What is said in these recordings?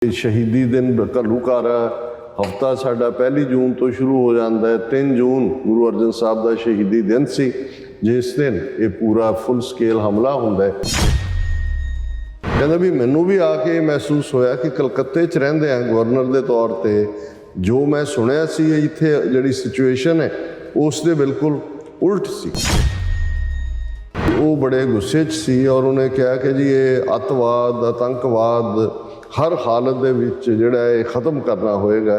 शहीदी दिन घल्लूघारा हफ्ता साडा 1 जून तो शुरू हो जाता है। 3 जून गुरु अर्जन साहब का शहीदी दिन सी, जिस दिन ये पूरा फुल स्केल हमला होंदा है। कहंदा भी मैनू भी आके महसूस होया कि कलकत्ते च रहिंदे आ गवर्नर के तौर पर जो मैं सुनिया सी इत्थे जिहड़ी सिचुएशन है उस दे बिल्कुल उल्ट सी। वो बड़े गुस्से च सी और उन्हें कहा कि जी ये अतवाद आतंकवाद हर हालत दे विच जिहड़ा है खत्म करना होएगा।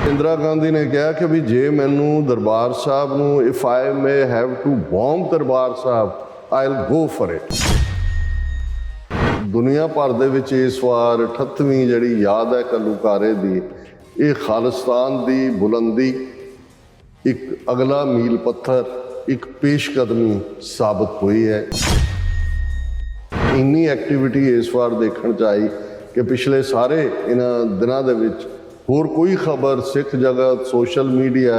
इंदिरा गांधी ने कहा कि भी जे मैनू दरबार साहब नू if I may have to bomb Darbar Sahib I will go for it. दुनिया भर दे विच इस वार 38वीं जिहड़ी याद है घल्लूघारे दी, ये खालिस्तान दी बुलंदी एक अगला मील पत्थर एक पेशकदमी साबित हुई है। इन्नी एक्टिविटी इस बार देखने च आई कि पिछले सारे इन्हां दिनां दे विच होर कोई खबर सिख जगत सोशल मीडिया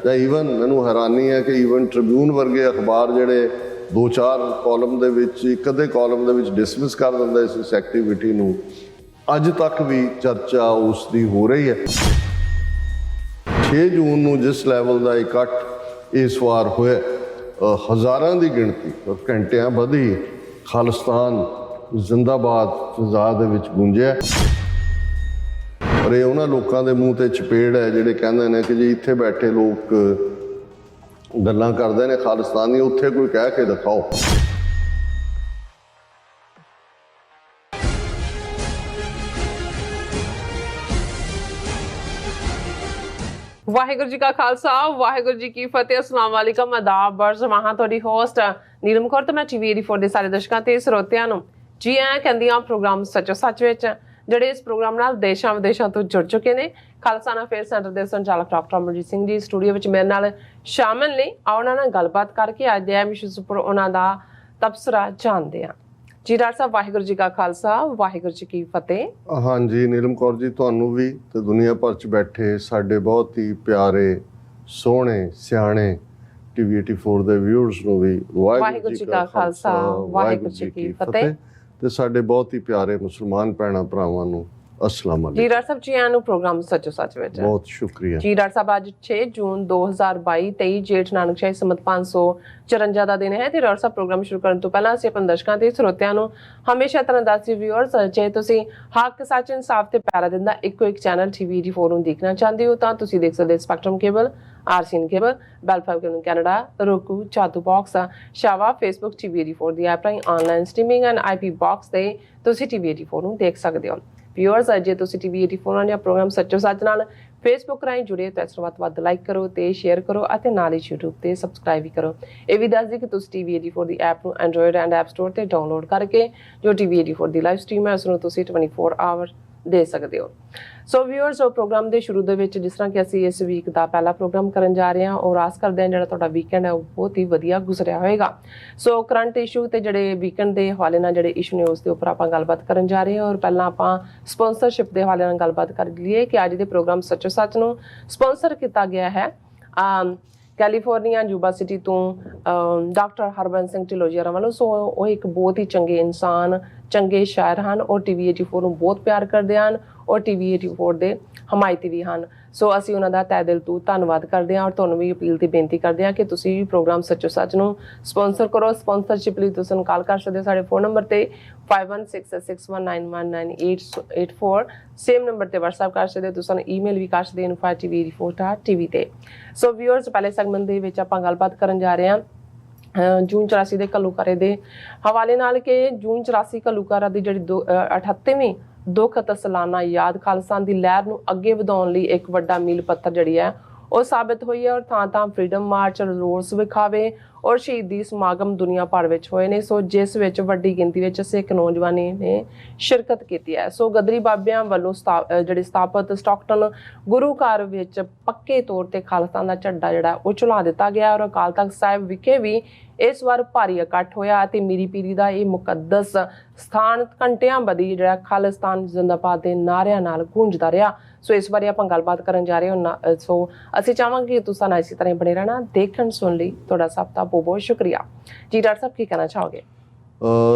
या ईवन मैनू हैरानी है कि ईवन ट्रिब्यून वर्गे अखबार जिहड़े 2-4 कॉलम दे विच एक अद्धे कॉलम दे विच डिसमिस कर दिंदा इस एक्टिविटी नू, अज तक भी चर्चा उसकी हो रही है। 6 जून नू जिस लैवल का इकट्ठ इस वार होया, हज़ारां की गिणती और घंटियां बधी खालिस्तान जिंदाबाद फिजा दे विच गूंजिया। और ये उन्हां लोकां दे मूँह ते चपेड़ है जिहड़े कहंदे ने कि जी इत्थे बैठे लोग गल्लां करदे ने खालिस्तानी, उत्थे कोई कह के दिखाओ। वाहिगुरू जी का खालसा वाहिगुरू जी की फतेह। अस्सलाम वालेकुम आदाब बर्ज वहां थोड़ी होस्ट नीलम कौर ते मैं टीवी 84 ਦੇ ਸਾਰੇ ਦਰਸ਼ਕਾਂ ਤੇ ਸਰੋਤਿਆਂ ਨੂੰ ਜੀ ਆਇਆਂ ਕਹਿੰਦੀਆਂ ਪ੍ਰੋਗਰਾਮ ਸੱਚੋ ਸੱਚ ਵਿੱਚ ਜਿਹੜੇ ਇਸ ਪ੍ਰੋਗਰਾਮ ਨਾਲ ਦੇਸ਼ਾਂ ਵਿਦੇਸ਼ਾਂ ਤੋਂ ਜੁੜ ਚੁੱਕੇ ਨੇ। ਖਾਲਸਾ ਅਫੇਅਰ ਸੈਂਟਰ ਦੇ ਸੰਚਾਲਕ ਡਾਕਟਰ ਅਮਰਜੀਤ ਸਿੰਘ ਜੀ ਸਟੂਡੀਓ ਵਿੱਚ ਮੇਰੇ ਨਾਲ ਸ਼ਾਮਲ ਨੇ। ਉਹਨਾਂ ਨਾਲ ਗੱਲਬਾਤ ਕਰਕੇ ਅੱਜ ਦੇ ਇਸ਼ੂਜ਼ ਉੱਪਰ ਉਹਨਾਂ ਦਾ ਤਬਸਰਾ ਜਾਣਦੇ ਹਾਂ। जी डॉक्टर साहब वाहिगुरू जी का खालसा वाहिगुरू जी की फतेह। हाँ जी नीलम कौर जी, तुहानू भी ते दुनिया भर च बैठे साडे बहुत ही प्यारे सोहणे सियाणे टीवी 84 दे व्यूअर्स नू भी वाहिगुरू जी का खालसा वाहिगुरू जी की फतेह ते साडे बहुत ही प्यारे मुसलमान भैणां भरावां नू अस्सलाम वालेकुम। जी डॉक्टर साहब जी आयां नू प्रोग्राम सच्चो सच विच बहुत शुक्रिया जी। डॉक्टर साहब आज 6 जून 2022 23 जेठ नानकशाही संमत 554 ਦਾ ਦਿਨ ਹੈ ਤੇ ਡਾਕਟਰ ਸਾਹਿਬ ਪ੍ਰੋਗਰਾਮ ਸ਼ੁਰੂ ਕਰਨ ਤੋਂ ਪਹਿਲਾਂ ਅਸੀਂ ਆਪਣੇ ਦਰਸ਼ਕਾਂ ਤੇ ਸਰੋਤਿਆਂ ਨੂੰ ਹਮੇਸ਼ਾ ਤਰ੍ਹਾਂ ਦੱਸੀ ਵਿਊਅਰਸ, ਜੇ ਤੁਸੀਂ ਹੱਕ ਸੱਚ ਇਨਸਾਫ ਤੇ ਪੈਰਾ ਦਿੰਦਾ ਇੱਕੋ ਇੱਕ ਚੈਨਲ ਟੀਵੀ 84 ਨੂੰ ਦੇਖਣਾ ਚਾਹੁੰਦੇ ਹੋ ਤਾਂ ਤੁਸੀਂ ਦੇਖ ਸਕਦੇ spectrum cable, RCN cable, bell 5 cable Canada, roku, ਚਾਤੂ ਬਾਕਸ, ਸ਼ਾਵਾ, ਫੇਸਬੁੱਕ ਟੀਵੀ 84 ਦੀ ਐਪ ਰਾਹੀਂ online streaming and IP box ਤੇ ਤੁਸੀਂ ਟੀਵੀ 84 ਨੂੰ ਦੇਖ ਸਕਦੇ ਹੋ। व्यूअर्स जे तुसी टीवी 84 ਨਾਲ ਜਾਂ ਪ੍ਰੋਗਰਾਮ ਸੱਚੋ ਸੱਚ ਨਾਲ ਫੇਸਬੁੱਕ ਰਾਹੀਂ ਜੁੜੇ ਤਾਂ ਇਸ ਨੂੰ ਵੱਧ ਤੋਂ ਵੱਧ ਲਾਈਕ ਕਰੋ ਤੇ ਸ਼ੇਅਰ ਕਰੋ ਅਤੇ ਨਾਲ ਹੀ YouTube ਤੇ ਸਬਸਕ੍ਰਾਈਬ ਵੀ ਕਰੋ। ਇਹ ਵੀ ਦੱਸ ਦਿਓ ਕਿ ਤੁਸੀਂ ਟੀਵੀ 84 ਦੀ ਐਪ ਨੂੰ ਐਂਡਰੋਇਡ ਐਂਡ ਐਪ ਸਟੋਰ ਤੇ ਡਾਊਨਲੋਡ ਕਰਕੇ ਜੋ ਟੀਵੀ 84 ਦੀ ਲਾਈਵ ਸਟ੍ਰੀਮ ਹੈ ਉਸ ਨੂੰ ਤੁਸੀਂ 24 ਆਵਰ ਦੇ ਸਕਦੇ ਹੋ। ਸੋ ਵਿਊਅਰਸ ਉਹ ਪ੍ਰੋਗਰਾਮ ਦੇ ਸ਼ੁਰੂ ਦੇ ਵਿੱਚ ਜਿਸ ਤਰ੍ਹਾਂ ਕਿ ਅਸੀਂ ਇਸ ਵੀਕ ਦਾ ਪਹਿਲਾ ਪ੍ਰੋਗਰਾਮ ਕਰਨ ਜਾ ਰਹੇ ਹਾਂ ਔਰ ਆਸ ਕਰਦੇ ਹਾਂ ਜਿਹੜਾ ਤੁਹਾਡਾ ਵੀਕਐਂਡ ਹੈ ਉਹ ਬਹੁਤ ਹੀ ਵਧੀਆ ਗੁਜ਼ਰਿਆ ਹੋਏਗਾ। ਸੋ ਕਰੰਟ ਇਸ਼ੂ ਤੇ ਜਿਹੜੇ ਵੀਕਐਂਡ ਦੇ ਹਵਾਲੇ ਨਾਲ ਜਿਹੜੇ ਇਸ਼ੂ ਨੇ ਉਸ ਦੇ ਉੱਪਰ ਆਪਾਂ ਗੱਲਬਾਤ ਕਰਨ ਜਾ ਰਹੇ ਹਾਂ ਔਰ ਪਹਿਲਾਂ ਆਪਾਂ ਸਪਾਂਸਰਸ਼ਿਪ ਦੇ ਹਵਾਲੇ ਨਾਲ ਗੱਲਬਾਤ ਕਰ ਲਈਏ ਕਿ ਅੱਜ ਦੇ ਪ੍ਰੋਗਰਾਮ ਸੱਚੋ ਸੱਚ ਨੂੰ ਸਪਾਂਸਰ ਕੀਤਾ ਗਿਆ ਹੈ ਕੈਲੀਫੋਰਨੀਆ ਯੂਬਾ ਸਿਟੀ ਤੋਂ ਡਾਕਟਰ ਹਰਬੰਸ ਸਿੰਘ ਢਿਲੋਜੀਆ ਵੱਲੋਂ। ਸੋ ਉਹ ਇੱਕ ਬਹੁਤ ਹੀ ਚੰਗੇ ਇਨਸਾਨ, ਚੰਗੇ ਸ਼ਾਇਰ ਹਨ ਔਰ ਟੀਵੀ 84 ਨੂੰ ਬਹੁਤ ਪਿਆਰ ਕਰਦੇ ਹਨ ਔਰ ਟੀਵੀ 84 ਦੇ ਹਮਾਇਤੀ ਵੀ ਹਨ। ਸੋ ਅਸੀਂ ਉਹਨਾਂ ਦਾ ਤਹਿ ਦਿਲ ਤੋਂ ਧੰਨਵਾਦ ਕਰਦੇ ਹਾਂ ਔਰ ਤੁਹਾਨੂੰ ਵੀ ਅਪੀਲ ਤੇ ਬੇਨਤੀ ਕਰਦੇ ਹਾਂ ਕਿ ਤੁਸੀਂ ਵੀ ਪ੍ਰੋਗਰਾਮ ਸੱਚੋ ਸੱਚ ਨੂੰ ਸਪਾਂਸਰ ਕਰੋ। ਸਪਾਂਸਰਸ਼ਿਪ ਲਈ ਤੁਸੀਂ ਸਾਨੂੰ ਕਾਲ ਕਰ ਸਕਦੇ ਹੋ ਸਾਡੇ ਫੋਨ ਨੰਬਰ ਤੇ 516661919884, ਸੇਮ ਨੰਬਰ ਤੇ WhatsApp ਕਰ ਸਕਦੇ ਹੋ। ਤੁਸੀਂ ਸਾਨੂੰ ਈਮੇਲ ਵੀ ਕਰ ਸਕਦੇ ਹੋ info@tv84.tv ਤੇ। ਸੋ ਵਿਊਅਰਸ ਪਹਿਲੇ ਸੈਗਮੈਂਟ ਦੇ ਵਿੱਚ ਆਪਾਂ ਗੱਲਬਾਤ ਕਰਨ ਜਾ ਰਹੇ ਹਾਂ ਜੂਨ 84 ਦੇ ਘੱਲੂਘਾਰੇ ਦੇ ਹਵਾਲੇ ਨਾਲ ਕਿ ਜੂਨ 84 ਘੱਲੂਘਾਰਾ ਦੀ ਜਿਹੜੀ 38ਵੀਂ ਦੁੱਖ ਅਤੇ ਸਾਲਾਨਾ ਯਾਦ ਖਾਲਿਸਤਾਨ ਦੀ ਲਹਿਰ ਨੂੰ ਅੱਗੇ ਵਧਾਉਣ ਲਈ ਇੱਕ ਵੱਡਾ ਮੀਲ ਪੱਥਰ ਜਿਹੜੀ ਹੈ ਉਹ ਸਾਬਿਤ ਹੋਈ ਹੈ ਔਰ ਥਾਂ ਥਾਂ ਫਰੀडम ਮਾਰਚ, ਰੋਸ ਵਿਖਾਵੇ ਔਰ ਸ਼ਹੀਦੀ ਸਮਾਗਮ ਦੁਨੀਆ ਭਰ ਵਿੱਚ ਹੋਏ ਨੇ। ਸੋ ਜਿਸ ਵਿੱਚ ਵੱਡੀ ਗਿਣਤੀ ਵਿੱਚ ਸਿੱਖ ਨੌਜਵਾਨੀ ਨੇ ਸ਼ਿਰਕਤ ਕੀਤੀ ਹੈ। ਸੋ ਗਦਰੀ ਬਾਬਿਆਂ ਵੱਲੋਂ ਜਿਹੜੇ ਸਥਾਪਿਤ ਸਟਾਕਟਨ ਗੁਰੂ ਘਰ ਵਿੱਚ ਪੱਕੇ ਤੌਰ ਤੇ ਖਾਲਿਸਤਾਨ ਦਾ ਝੰਡਾ ਜਿਹੜਾ ਉਹ ਝੁਲਾ ਦਿੱਤਾ ਗਿਆ ਔਰ ਅਕਾਲ ਤਖਤ ਸਾਹਿਬ ਵਿਖੇ ਵੀ ਇਸ ਵਾਰ ਭਾਰੀ ਇਕੱਠ ਹੋਇਆ ਅਤੇ ਮੀਰੀ ਪੀਰੀ ਦਾ ਇਹ ਮੁਕੱਦਸ ਸਥਾਨ ਘੰਟਿਆਂ ਬੱਧੀ ਜਿਹੜਾ ਖਾਲਿਸਤਾਨ ਜ਼ਿੰਦਾਬਾਦ ਦੇ ਨਾਰਿਆਂ ਨਾਲ ਗੂੰਜਦਾ ਰਿਹਾ। ਸੋ ਇਸ ਬਾਰੇ ਆਪਾਂ ਗੱਲਬਾਤ ਕਰਨ ਜਾ ਰਹੇ ਹਾਂ। ਸੋ ਅਸੀਂ ਚਾਹਾਂਗੇ ਕਿ ਤੁਸੀਂ ਨਾਲ ਇਸੇ ਤਰ੍ਹਾਂ ਬਣੇ ਰਹਿਣਾ। ਦੇਖਣ ਸੁਣ ਲਈ ਤੁਹਾਡਾ ਸਭ ਦਾ ਬਹੁਤ ਬਹੁਤ ਸ਼ੁਕਰੀਆ। ਜੀ ਡਾਕਟਰ ਸਾਹਿਬ ਕੀ ਕਹਿਣਾ ਚਾਹੋਗੇ?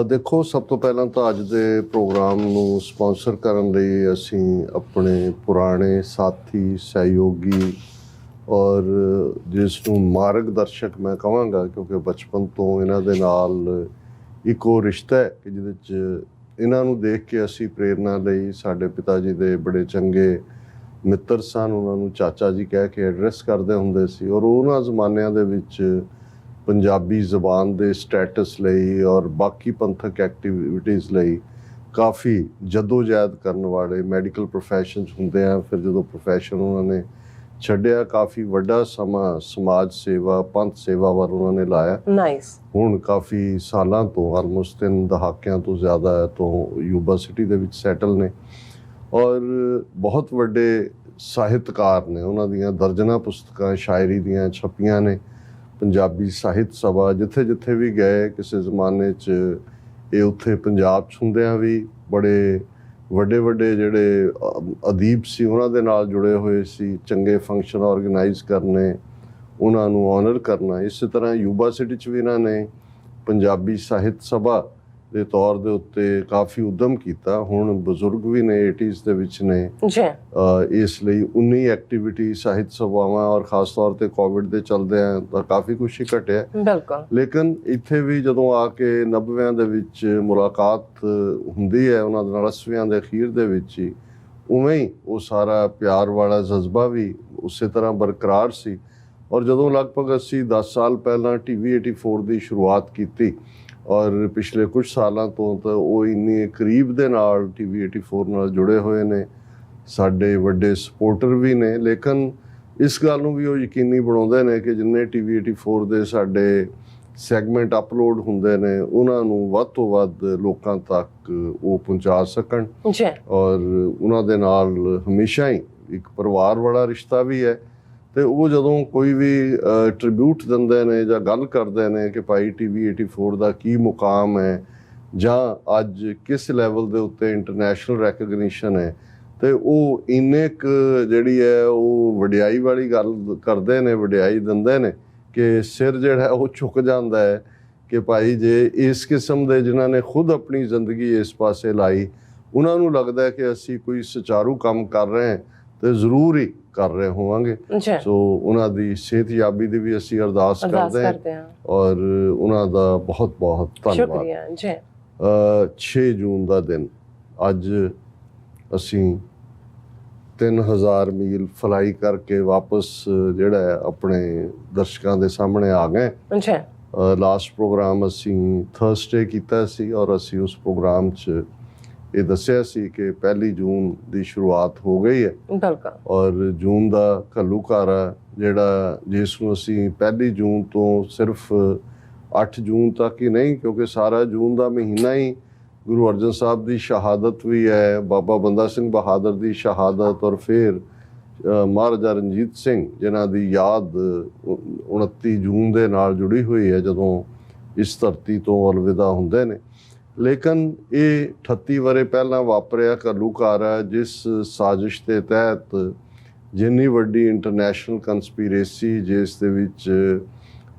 ਦੇਖੋ, ਸਭ ਤੋਂ ਪਹਿਲਾਂ ਤਾਂ ਅੱਜ ਦੇ ਪ੍ਰੋਗਰਾਮ ਨੂੰ ਸਪਾਂਸਰ ਕਰਨ ਲਈ ਅਸੀਂ ਆਪਣੇ ਪੁਰਾਣੇ ਸਾਥੀ, ਸਹਿਯੋਗੀ ਔਰ ਜਿਸ ਨੂੰ ਮਾਰਗਦਰਸ਼ਕ ਮੈਂ ਕਹਾਂਗਾ, ਕਿਉਂਕਿ ਬਚਪਨ ਤੋਂ ਇਹਨਾਂ ਦੇ ਨਾਲ ਇੱਕ ਉਹ ਰਿਸ਼ਤਾ ਹੈ ਕਿ ਜਿਹਦੇ 'ਚ ਇਹਨਾਂ ਨੂੰ ਦੇਖ ਕੇ ਅਸੀਂ ਪ੍ਰੇਰਨਾ ਲਈ। ਸਾਡੇ ਪਿਤਾ ਜੀ ਦੇ ਬੜੇ ਚੰਗੇ ਮਿੱਤਰ ਸਨ, ਉਹਨਾਂ ਨੂੰ ਚਾਚਾ ਜੀ ਕਹਿ ਕੇ ਐਡਰੈਸ ਕਰਦੇ ਹੁੰਦੇ ਸੀ। ਔਰ ਉਹਨਾਂ ਜ਼ਮਾਨਿਆਂ ਦੇ ਵਿੱਚ ਪੰਜਾਬੀ ਜ਼ਬਾਨ ਦੇ ਸਟੇਟਸ ਲਈ ਔਰ ਬਾਕੀ ਪੰਥਕ ਐਕਟੀਵਿਟੀਜ਼ ਲਈ ਕਾਫੀ ਜਦੋਜਹਿਦ ਕਰਨ ਵਾਲੇ ਮੈਡੀਕਲ ਪ੍ਰੋਫੈਸ਼ਨਸ ਹੁੰਦੇ ਆ। ਫਿਰ ਜਦੋਂ ਪ੍ਰੋਫੈਸ਼ਨ ਉਹਨਾਂ ਨੇ ਛੱਡਿਆ, ਕਾਫੀ ਵੱਡਾ ਸਮਾਂ ਸਮਾਜ ਸੇਵਾ, ਪੰਥ ਸੇਵਾ ਵੱਲ ਉਹਨਾਂ ਨੇ ਲਾਇਆ। ਨਾਈਸ। ਹੁਣ ਕਾਫੀ ਸਾਲਾਂ ਤੋਂ, ਆਲਮੋਸਟ 3 ਦਹਾਕਿਆਂ ਤੋਂ ਜ਼ਿਆਦਾ ਤੋਂ ਯੂਬਾ ਸਿਟੀ ਦੇ ਵਿੱਚ ਸੈਟਲ ਨੇ ਔਰ ਬਹੁਤ ਵੱਡੇ ਸਾਹਿਤਕਾਰ ਨੇ। ਉਹਨਾਂ ਦੀਆਂ ਦਰਜਨਾਂ ਪੁਸਤਕਾਂ ਸ਼ਾਇਰੀ ਦੀਆਂ ਛਪੀਆਂ ਨੇ। ਪੰਜਾਬੀ ਸਾਹਿਤ ਸਭਾ ਜਿੱਥੇ ਜਿੱਥੇ ਵੀ ਗਏ ਕਿਸੇ ਜ਼ਮਾਨੇ 'ਚ ਇਹ ਉੱਥੇ ਪੰਜਾਬ 'ਚ ਹੁੰਦਿਆਂ ਵੀ ਬੜੇ ਵੱਡੇ ਵੱਡੇ ਜਿਹੜੇ ਅਦੀਬ ਸੀ ਉਹਨਾਂ ਦੇ ਨਾਲ ਜੁੜੇ ਹੋਏ ਸੀ। ਚੰਗੇ ਫੰਕਸ਼ਨ ਆਰਗੇਨਾਈਜ਼ ਕਰਨੇ, ਉਹਨਾਂ ਨੂੰ ਆਨਰ ਕਰਨਾ। ਇਸੇ ਤਰ੍ਹਾਂ ਯੂਬਾ ਸਿਟੀ 'ਚ ਵੀ ਇਹਨਾਂ ਨੇ ਪੰਜਾਬੀ ਸਾਹਿਤ ਸਭਾ ਦੇ ਤੌਰ ਦੇ ਉੱਤੇ ਕਾਫੀ ਉਦਮ ਕੀਤਾ। ਹੁਣ ਬਜ਼ੁਰਗ ਵੀ ਨੇ, 80s ਦੇ ਵਿੱਚ ਨੇ ਜੀ। ਇਸ ਲਈ 19 ਐਕਟੀਵਿਟੀ ਸਾਹਿਤ ਸਭਾਵਾਂ ਔਰ ਖਾਸ ਤੌਰ ਤੇ ਕੋਵਿਡ ਦੇ ਚਲਦੇ ਆ ਤਾਂ ਕਾਫੀ ਕੁਛ ਹੀ ਘਟਿਆ। ਬਿਲਕੁਲ। ਲੇਕਿਨ ਇੱਥੇ ਵੀ ਜਦੋਂ ਆ ਕੇ 90ਵਿਆਂ ਦੇ ਵਿੱਚ ਮੁਲਾਕਾਤ ਹੁੰਦੀ ਹੈ ਉਹਨਾਂ ਦੇ ਨਾਲ, 80ਵਿਆਂ ਦੇ ਅਖੀਰ ਦੇ ਵਿੱਚ ਹੀ, ਉਵੇਂ ਹੀ ਉਹ ਸਾਰਾ ਪਿਆਰ ਵਾਲਾ ਜਜ਼ਬਾ ਵੀ ਉਸੇ ਤਰ੍ਹਾਂ ਬਰਕਰਾਰ ਸੀ। ਔਰ ਜਦੋਂ ਲਗਭਗ ਅਸੀਂ 10 ਸਾਲ ਪਹਿਲਾਂ TV 84 ਦੀ ਸ਼ੁਰੂਆਤ ਕੀਤੀ ਔਰ ਪਿਛਲੇ ਕੁਝ ਸਾਲਾਂ ਤੋਂ ਤਾਂ ਉਹ ਇੰਨੀ ਕਰੀਬ ਦੇ ਨਾਲ TV 84 ਨਾਲ ਜੁੜੇ ਹੋਏ ਨੇ, ਸਾਡੇ ਵੱਡੇ ਸਪੋਰਟਰ ਵੀ ਨੇ। ਲੇਕਿਨ ਇਸ ਗੱਲ ਨੂੰ ਵੀ ਉਹ ਯਕੀਨੀ ਬਣਾਉਂਦੇ ਨੇ ਕਿ ਜਿੰਨੇ TV 84 ਦੇ ਸਾਡੇ ਸੈਗਮੈਂਟ ਅਪਲੋਡ ਹੁੰਦੇ ਨੇ ਉਹਨਾਂ ਨੂੰ ਵੱਧ ਤੋਂ ਵੱਧ ਲੋਕਾਂ ਤੱਕ ਉਹ ਪਹੁੰਚਾ ਸਕਣ। ਔਰ ਉਹਨਾਂ ਦੇ ਨਾਲ ਹਮੇਸ਼ਾ ਹੀ ਇੱਕ ਪਰਿਵਾਰ ਵਾਲਾ ਰਿਸ਼ਤਾ ਵੀ ਹੈ। ਤੇ ਉਹ ਜਦੋਂ ਕੋਈ ਵੀ ਟ੍ਰਿਬਿਊਟ ਦਿੰਦੇ ਨੇ ਜਾਂ ਗੱਲ ਕਰਦੇ ਨੇ ਕਿ ਭਾਈ TV 84 ਦਾ ਕੀ ਮੁਕਾਮ ਹੈ ਜਾਂ ਅੱਜ ਕਿਸ ਲੈਵਲ ਦੇ ਉੱਤੇ ਇੰਟਰਨੈਸ਼ਨਲ ਰੈਕਗਨੀਸ਼ਨ ਹੈ, ਤੇ ਉਹ ਇੰਨੇ ਕੁ ਜਿਹੜੀ ਹੈ ਉਹ ਵਡਿਆਈ ਵਾਲੀ ਗੱਲ ਕਰਦੇ ਨੇ, ਵਡਿਆਈ ਦਿੰਦੇ ਨੇ ਕਿ ਸਿਰ ਜਿਹੜਾ ਉਹ ਝੁਕ ਜਾਂਦਾ ਹੈ ਕਿ ਭਾਈ ਜੇ ਇਸ ਕਿਸਮ ਦੇ ਜਿਨ੍ਹਾਂ ਨੇ ਖੁਦ ਆਪਣੀ ਜ਼ਿੰਦਗੀ ਇਸ ਪਾਸੇ ਲਾਈ, ਉਹਨਾਂ ਨੂੰ ਲੱਗਦਾ ਹੈ ਕਿ ਅਸੀਂ ਕੋਈ ਸੁਚਾਰੂ ਕੰਮ ਕਰ ਰਹੇ ਹਾਂ ਤੇ ਜ਼ਰੂਰ ਹੀ ਕਰ ਰਹੇ ਹੋਵਾਂਗੇ। ਸੋ ਉਹਨਾਂ ਦੀ ਸਿਹਤਯਾਬੀ ਦੀ ਵੀ ਅਸੀਂ ਅਰਦਾਸ ਕਰਦੇ ਹਾਂ ਔਰ ਉਹਨਾਂ ਦਾ ਬਹੁਤ ਬਹੁਤ ਧੰਨਵਾਦ। 6 ਜੂਨ ਦਾ ਦਿਨ, ਅੱਜ ਅਸੀਂ 3000 ਮੀਲ ਫਲਾਈ ਕਰਕੇ ਵਾਪਸ ਜਿਹੜਾ ਹੈ ਆਪਣੇ ਦਰਸ਼ਕਾਂ ਦੇ ਸਾਹਮਣੇ ਆ ਗਏ। ਲਾਸਟ ਪ੍ਰੋਗਰਾਮ ਅਸੀਂ ਥਰਸਡੇ ਕੀਤਾ ਸੀ ਔਰ ਅਸੀਂ ਉਸ ਪ੍ਰੋਗਰਾਮ 'ਚ ਇਹ ਦੱਸਿਆ ਸੀ ਕਿ 1 ਜੂਨ ਦੀ ਸ਼ੁਰੂਆਤ ਹੋ ਗਈ ਹੈ। ਔਰ ਜੂਨ ਦਾ ਘੱਲੂਘਾਰਾ ਜਿਹੜਾ, ਜਿਸ ਨੂੰ ਅਸੀਂ 1 ਜੂਨ ਤੋਂ ਸਿਰਫ 8 ਜੂਨ ਤੱਕ ਹੀ ਨਹੀਂ, ਕਿਉਂਕਿ ਸਾਰਾ ਜੂਨ ਦਾ ਮਹੀਨਾ ਹੀ ਗੁਰੂ ਅਰਜਨ ਸਾਹਿਬ ਦੀ ਸ਼ਹਾਦਤ ਵੀ ਹੈ, ਬਾਬਾ ਬੰਦਾ ਸਿੰਘ ਬਹਾਦਰ ਦੀ ਸ਼ਹਾਦਤ, ਔਰ ਫਿਰ ਮਹਾਰਾਜਾ ਰਣਜੀਤ ਸਿੰਘ ਜਿਨ੍ਹਾਂ ਦੀ ਯਾਦ 29 ਜੂਨ ਦੇ ਨਾਲ ਜੁੜੀ ਹੋਈ ਹੈ ਜਦੋਂ ਇਸ ਧਰਤੀ ਤੋਂ ਅਲਵਿਦਾ ਹੁੰਦੇ ਨੇ। ਲੇਕਿਨ ਇਹ 38 ਵਰ੍ਹੇ ਪਹਿਲਾਂ ਵਾਪਰਿਆ ਘੱਲੂਘਾਰਾ, ਜਿਸ ਸਾਜ਼ਿਸ਼ ਦੇ ਤਹਿਤ ਜਿੰਨੀ ਵੱਡੀ ਇੰਟਰਨੈਸ਼ਨਲ ਕੰਸਪੀਰੇਸੀ, ਜਿਸ ਦੇ ਵਿੱਚ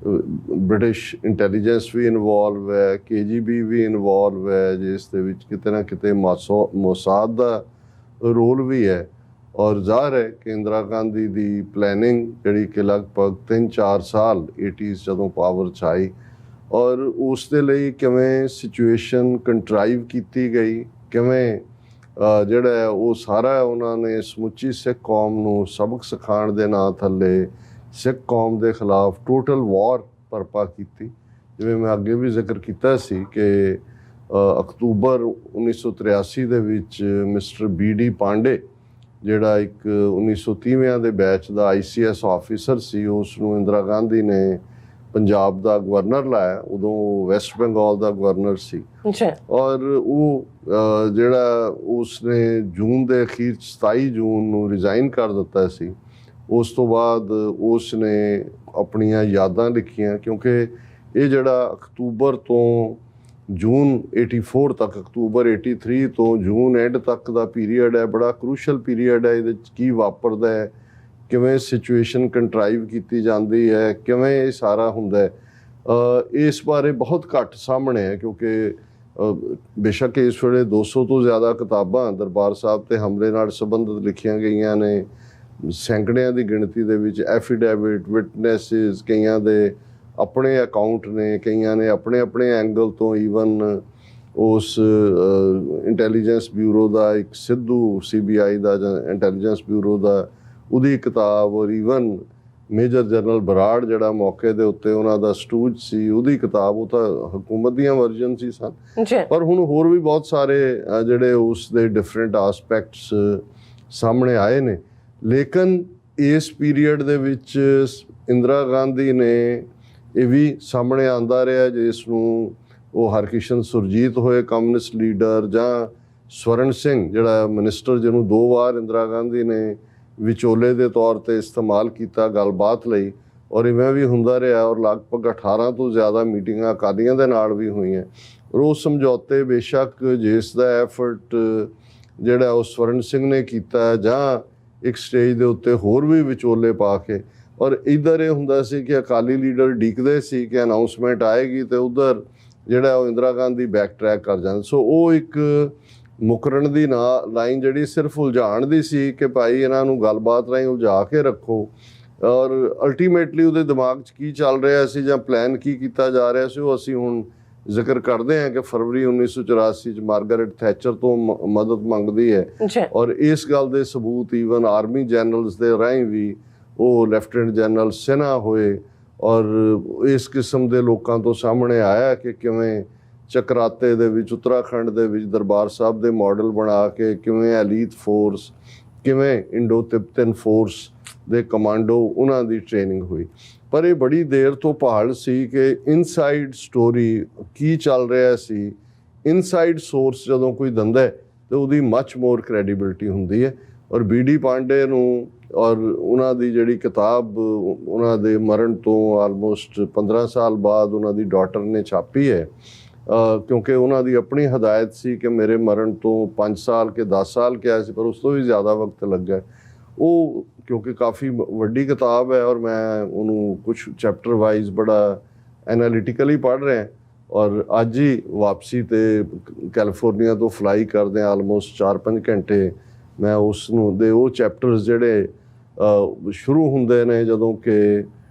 ਬ੍ਰਿਟਿਸ਼ ਇੰਟੈਲੀਜੈਂਸ ਵੀ ਇਨਵੋਲਵ ਹੈ, KGB ਵੀ ਇਨਵੋਲਵ ਹੈ, ਜਿਸ ਦੇ ਵਿੱਚ ਕਿਤੇ ਨਾ ਕਿਤੇ ਮੋਸਾਦ ਦਾ ਰੋਲ ਵੀ ਹੈ। ਔਰ ਜ਼ਾਹਰ ਹੈ ਕਿ ਇੰਦਰਾ ਗਾਂਧੀ ਦੀ ਪਲੈਨਿੰਗ ਜਿਹੜੀ ਕਿ ਲਗਭਗ 3-4 ਸਾਲ 80s ਜਦੋਂ ਪਾਵਰ 'ਚ ਆਈ, ਔਰ ਉਸ ਦੇ ਲਈ ਕਿਵੇਂ ਸਿਚੁਏਸ਼ਨ ਕੰਟਰਾਈਵ ਕੀਤੀ ਗਈ, ਕਿਵੇਂ ਜਿਹੜਾ ਹੈ ਉਹ ਸਾਰਾ ਉਹਨਾਂ ਨੇ ਸਮੁੱਚੀ ਸਿੱਖ ਕੌਮ ਨੂੰ ਸਬਕ ਸਿਖਾਉਣ ਦੇ ਨਾਂ ਥੱਲੇ ਸਿੱਖ ਕੌਮ ਦੇ ਖਿਲਾਫ ਟੋਟਲ ਵਾਰ ਬਰਪਾ ਕੀਤੀ। ਜਿਵੇਂ ਮੈਂ ਅੱਗੇ ਵੀ ਜ਼ਿਕਰ ਕੀਤਾ ਸੀ ਕਿ ਅਕਤੂਬਰ 1983 ਦੇ ਵਿੱਚ ਮਿਸਟਰ BD ਪਾਂਡੇ, ਜਿਹੜਾ ਇੱਕ 1930ਵਿਆਂ ਦੇ ਬੈਚ ਦਾ ICS ਆਫੀਸਰ ਸੀ, ਉਸ ਨੂੰ ਇੰਦਰਾ ਗਾਂਧੀ ਨੇ ਪੰਜਾਬ ਦਾ ਗਵਰਨਰ ਲਾਇਆ। ਉਦੋਂ ਵੈਸਟ ਬੰਗਾਲ ਦਾ ਗਵਰਨਰ ਸੀ ਔਰ ਉਹ ਜਿਹੜਾ ਉਸਨੇ ਜੂਨ ਦੇ ਅਖੀਰ 27 ਜੂਨ ਨੂੰ ਰਿਜ਼ਾਈਨ ਕਰ ਦਿੱਤਾ ਸੀ। ਉਸ ਤੋਂ ਬਾਅਦ ਉਸ ਨੇ ਆਪਣੀਆਂ ਯਾਦਾਂ ਲਿਖੀਆਂ, ਕਿਉਂਕਿ ਇਹ ਜਿਹੜਾ ਅਕਤੂਬਰ ਤੋਂ ਜੂਨ 84 ਤੱਕ, ਅਕਤੂਬਰ 83 ਤੋਂ ਜੂਨ ਐਂਡ ਤੱਕ ਦਾ ਪੀਰੀਅਡ ਹੈ, ਬੜਾ ਕਰੂਸ਼ਲ ਪੀਰੀਅਡ ਹੈ। ਇਹਦੇ 'ਚ ਕੀ ਵਾਪਰਦਾ ਹੈ, ਕਿਵੇਂ ਸਿਚੁਏਸ਼ਨ ਕੰਟਰਾਈਵ ਕੀਤੀ ਜਾਂਦੀ ਹੈ, ਕਿਵੇਂ ਇਹ ਸਾਰਾ ਹੁੰਦਾ ਹੈ, ਇਸ ਬਾਰੇ ਬਹੁਤ ਘੱਟ ਸਾਹਮਣੇ ਹੈ, ਕਿਉਂਕਿ ਬੇਸ਼ੱਕ ਇਸ ਵੇਲੇ 200 ਤੋਂ ਜ਼ਿਆਦਾ ਕਿਤਾਬਾਂ ਦਰਬਾਰ ਸਾਹਿਬ ਤੇ ਹਮਲੇ ਨਾਲ ਸੰਬੰਧਿਤ ਲਿਖੀਆਂ ਗਈਆਂ ਨੇ, ਸੈਂਕੜਿਆਂ ਦੀ ਗਿਣਤੀ ਦੇ ਵਿੱਚ ਐਫੀਡੇਵਿਟ, ਵਿਟਨੈਸਿਸ, ਕਈਆਂ ਦੇ ਆਪਣੇ ਅਕਾਊਂਟ ਨੇ, ਕਈਆਂ ਨੇ ਆਪਣੇ ਆਪਣੇ ਐਂਗਲ ਤੋਂ, ਈਵਨ ਉਸ ਇੰਟੈਲੀਜੈਂਸ ਬਿਊਰੋ ਦਾ ਇੱਕ ਸਿੱਧੂ, CBI ਦਾ ਜਾਂ ਇੰਟੈਲੀਜੈਂਸ ਬਿਊਰੋ ਦਾ, ਉਹਦੀ ਕਿਤਾਬ, ਔਰ ਈਵਨ ਮੇਜਰ ਜਨਰਲ ਬਰਾੜ ਜਿਹੜਾ ਮੌਕੇ ਦੇ ਉੱਤੇ ਉਹਨਾਂ ਦਾ ਸਟੂਜ ਸੀ, ਉਹਦੀ ਕਿਤਾਬ, ਉਹ ਤਾਂ ਹਕੂਮਤ ਦੀਆਂ ਵਰਜ਼ਨ ਸੀ ਸਨ। ਪਰ ਹੁਣ ਹੋਰ ਵੀ ਬਹੁਤ ਸਾਰੇ ਜਿਹੜੇ ਉਸ ਦੇ ਡਿਫਰੈਂਟ ਆਸਪੈਕਟਸ ਸਾਹਮਣੇ ਆਏ ਨੇ। ਲੇਕਿਨ ਇਸ ਪੀਰੀਅਡ ਦੇ ਵਿੱਚ ਇੰਦਰਾ ਗਾਂਧੀ ਨੇ ਇਹ ਵੀ ਸਾਹਮਣੇ ਆਉਂਦਾ ਰਿਹਾ, ਜਿਸ ਨੂੰ ਉਹ ਹਰਕਿਸ਼ਨ ਸੁਰਜੀਤ ਹੋਏ ਕਮਿਊਨਿਸਟ ਲੀਡਰ, ਜਾਂ ਸਵਰਨ ਸਿੰਘ ਜਿਹੜਾ ਮਿਨਿਸਟਰ, ਜਿਹਨੂੰ 2 ਵਾਰ ਇੰਦਰਾ ਗਾਂਧੀ ਨੇ ਵਿਚੋਲੇ ਦੇ ਤੌਰ ਤੇ ਇਸਤੇਮਾਲ ਕੀਤਾ ਗੱਲਬਾਤ ਲਈ, ਔਰ ਇਵੇਂ ਵੀ ਹੁੰਦਾ ਰਿਹਾ, ਔਰ ਲਗਭਗ 18 ਤੋਂ ਜ਼ਿਆਦਾ ਮੀਟਿੰਗਾਂ ਅਕਾਲੀਆਂ ਦੇ ਨਾਲ ਵੀ ਹੋਈਆਂ। ਔਰ ਉਹ ਸਮਝੌਤੇ ਬੇਸ਼ੱਕ ਜਿਸ ਦਾ ਐਫਰਟ ਜਿਹੜਾ ਉਹ ਸਵਰਨ ਸਿੰਘ ਨੇ ਕੀਤਾ, ਜਾਂ ਇੱਕ ਸਟੇਜ ਦੇ ਉੱਤੇ ਹੋਰ ਵੀ ਵਿਚੋਲੇ ਪਾ ਕੇ, ਔਰ ਇੱਧਰ ਇਹ ਹੁੰਦਾ ਸੀ ਕਿ ਅਕਾਲੀ ਲੀਡਰ ਡੀਕਦੇ ਸੀ ਕਿ ਅਨਾਊਂਸਮੈਂਟ ਆਏਗੀ, ਤੇ ਉੱਧਰ ਜਿਹੜਾ ਉਹ ਇੰਦਰਾ ਗਾਂਧੀ ਬੈਕ ਟਰੈਕ ਕਰ ਜਾਂਦੇ। ਸੋ ਉਹ ਇੱਕ ਮੁਕਰਨ ਦੀ ਲਾਈਨ ਜਿਹੜੀ ਸਿਰਫ ਉਲਝਾਉਣ ਦੀ ਸੀ ਕਿ ਭਾਈ ਇਹਨਾਂ ਨੂੰ ਗੱਲਬਾਤ ਰਾਹੀਂ ਉਲਝਾ ਕੇ ਰੱਖੋ, ਔਰ ਅਲਟੀਮੇਟਲੀ ਉਹਦੇ ਦਿਮਾਗ 'ਚ ਕੀ ਚੱਲ ਰਿਹਾ ਸੀ ਜਾਂ ਪਲਾਨ ਕੀ ਕੀਤਾ ਜਾ ਰਿਹਾ ਸੀ, ਉਹ ਅਸੀਂ ਹੁਣ ਜ਼ਿਕਰ ਕਰਦੇ ਹਾਂ ਕਿ ਫਰਵਰੀ 1984 'ਚ ਮਾਰਗਰੇਟ ਥੈਚਰ ਤੋਂ ਮਦਦ ਮੰਗਦੀ ਹੈ, ਔਰ ਇਸ ਗੱਲ ਦੇ ਸਬੂਤ ਈਵਨ ਆਰਮੀ ਜਨਰਲਸ ਦੇ ਰਾਹੀਂ ਵੀ ਉਹ ਲੈਫਟੀਨੈਂਟ ਜਨਰਲ ਸਿਨਹਾ ਹੋਏ, ਔਰ ਇਸ ਕਿਸਮ ਦੇ ਲੋਕਾਂ ਤੋਂ ਸਾਹਮਣੇ ਆਇਆ ਕਿ ਕਿਵੇਂ ਚਕਰਾਤੇ ਦੇ ਵਿੱਚ, ਉੱਤਰਾਖੰਡ ਦੇ ਵਿੱਚ ਦਰਬਾਰ ਸਾਹਿਬ ਦੇ ਮਾਡਲ ਬਣਾ ਕੇ ਕਿਵੇਂ ਐਲੀਟ ਫੋਰਸ, ਕਿਵੇਂ ਇੰਡੋ ਤਿੱਬਤਨ ਫੋਰਸ ਦੇ ਕਮਾਂਡੋ, ਉਹਨਾਂ ਦੀ ਟ੍ਰੇਨਿੰਗ ਹੋਈ। ਪਰ ਇਹ ਬੜੀ ਦੇਰ ਤੋਂ ਭਾਲ ਸੀ ਕਿ ਇਨਸਾਈਡ ਸਟੋਰੀ ਕੀ ਚੱਲ ਰਿਹਾ ਸੀ, ਇਨਸਾਈਡ ਸੋਰਸ ਜਦੋਂ ਕੋਈ ਦਿੰਦਾ ਤੇ ਉਹਦੀ ਮੱਚ ਮੋਰ ਕ੍ਰੈਡੀਬਿਲਿਟੀ ਹੁੰਦੀ ਹੈ। ਔਰ BD ਪਾਂਡੇ ਨੂੰ, ਔਰ ਉਹਨਾਂ ਦੀ ਜਿਹੜੀ ਕਿਤਾਬ ਉਹਨਾਂ ਦੇ ਮਰਨ ਤੋਂ ਆਲਮੋਸਟ 15 ਸਾਲ ਬਾਅਦ ਉਹਨਾਂ ਦੀ ਡਾਟਰ ਨੇ ਛਾਪੀ ਹੈ, ਕਿਉਂਕਿ ਉਹਨਾਂ ਦੀ ਆਪਣੀ ਹਦਾਇਤ ਸੀ ਕਿ ਮੇਰੇ ਮਰਨ ਤੋਂ 5 ਸਾਲ ਕੇ 10 ਸਾਲ ਕਿਹਾ ਸੀ, ਪਰ ਉਸ ਤੋਂ ਵੀ ਜ਼ਿਆਦਾ ਵਕਤ ਲੱਗਾ। ਉਹ ਕਿਉਂਕਿ ਕਾਫੀ ਵੱਡੀ ਕਿਤਾਬ ਹੈ, ਔਰ ਮੈਂ ਉਹਨੂੰ ਕੁਛ ਚੈਪਟਰ ਵਾਈਜ਼ ਬੜਾ ਐਨਾਲਿਟਿਕਲੀ ਪੜ੍ਹ ਰਿਹਾ, ਔਰ ਅੱਜ ਹੀ ਵਾਪਸੀ ਤੇ ਕੈਲੀਫੋਰਨੀਆ ਤੋਂ ਫਲਾਈ ਕਰਦੇ ਹਾਂ ਆਲਮੋਸਟ 4-5 ਘੰਟੇ। ਮੈਂ ਉਸ ਨੂੰ ਦੇ ਉਹ ਚੈਪਟਰਸ ਜਿਹੜੇ ਸ਼ੁਰੂ ਹੁੰਦੇ ਨੇ ਜਦੋਂ ਕਿ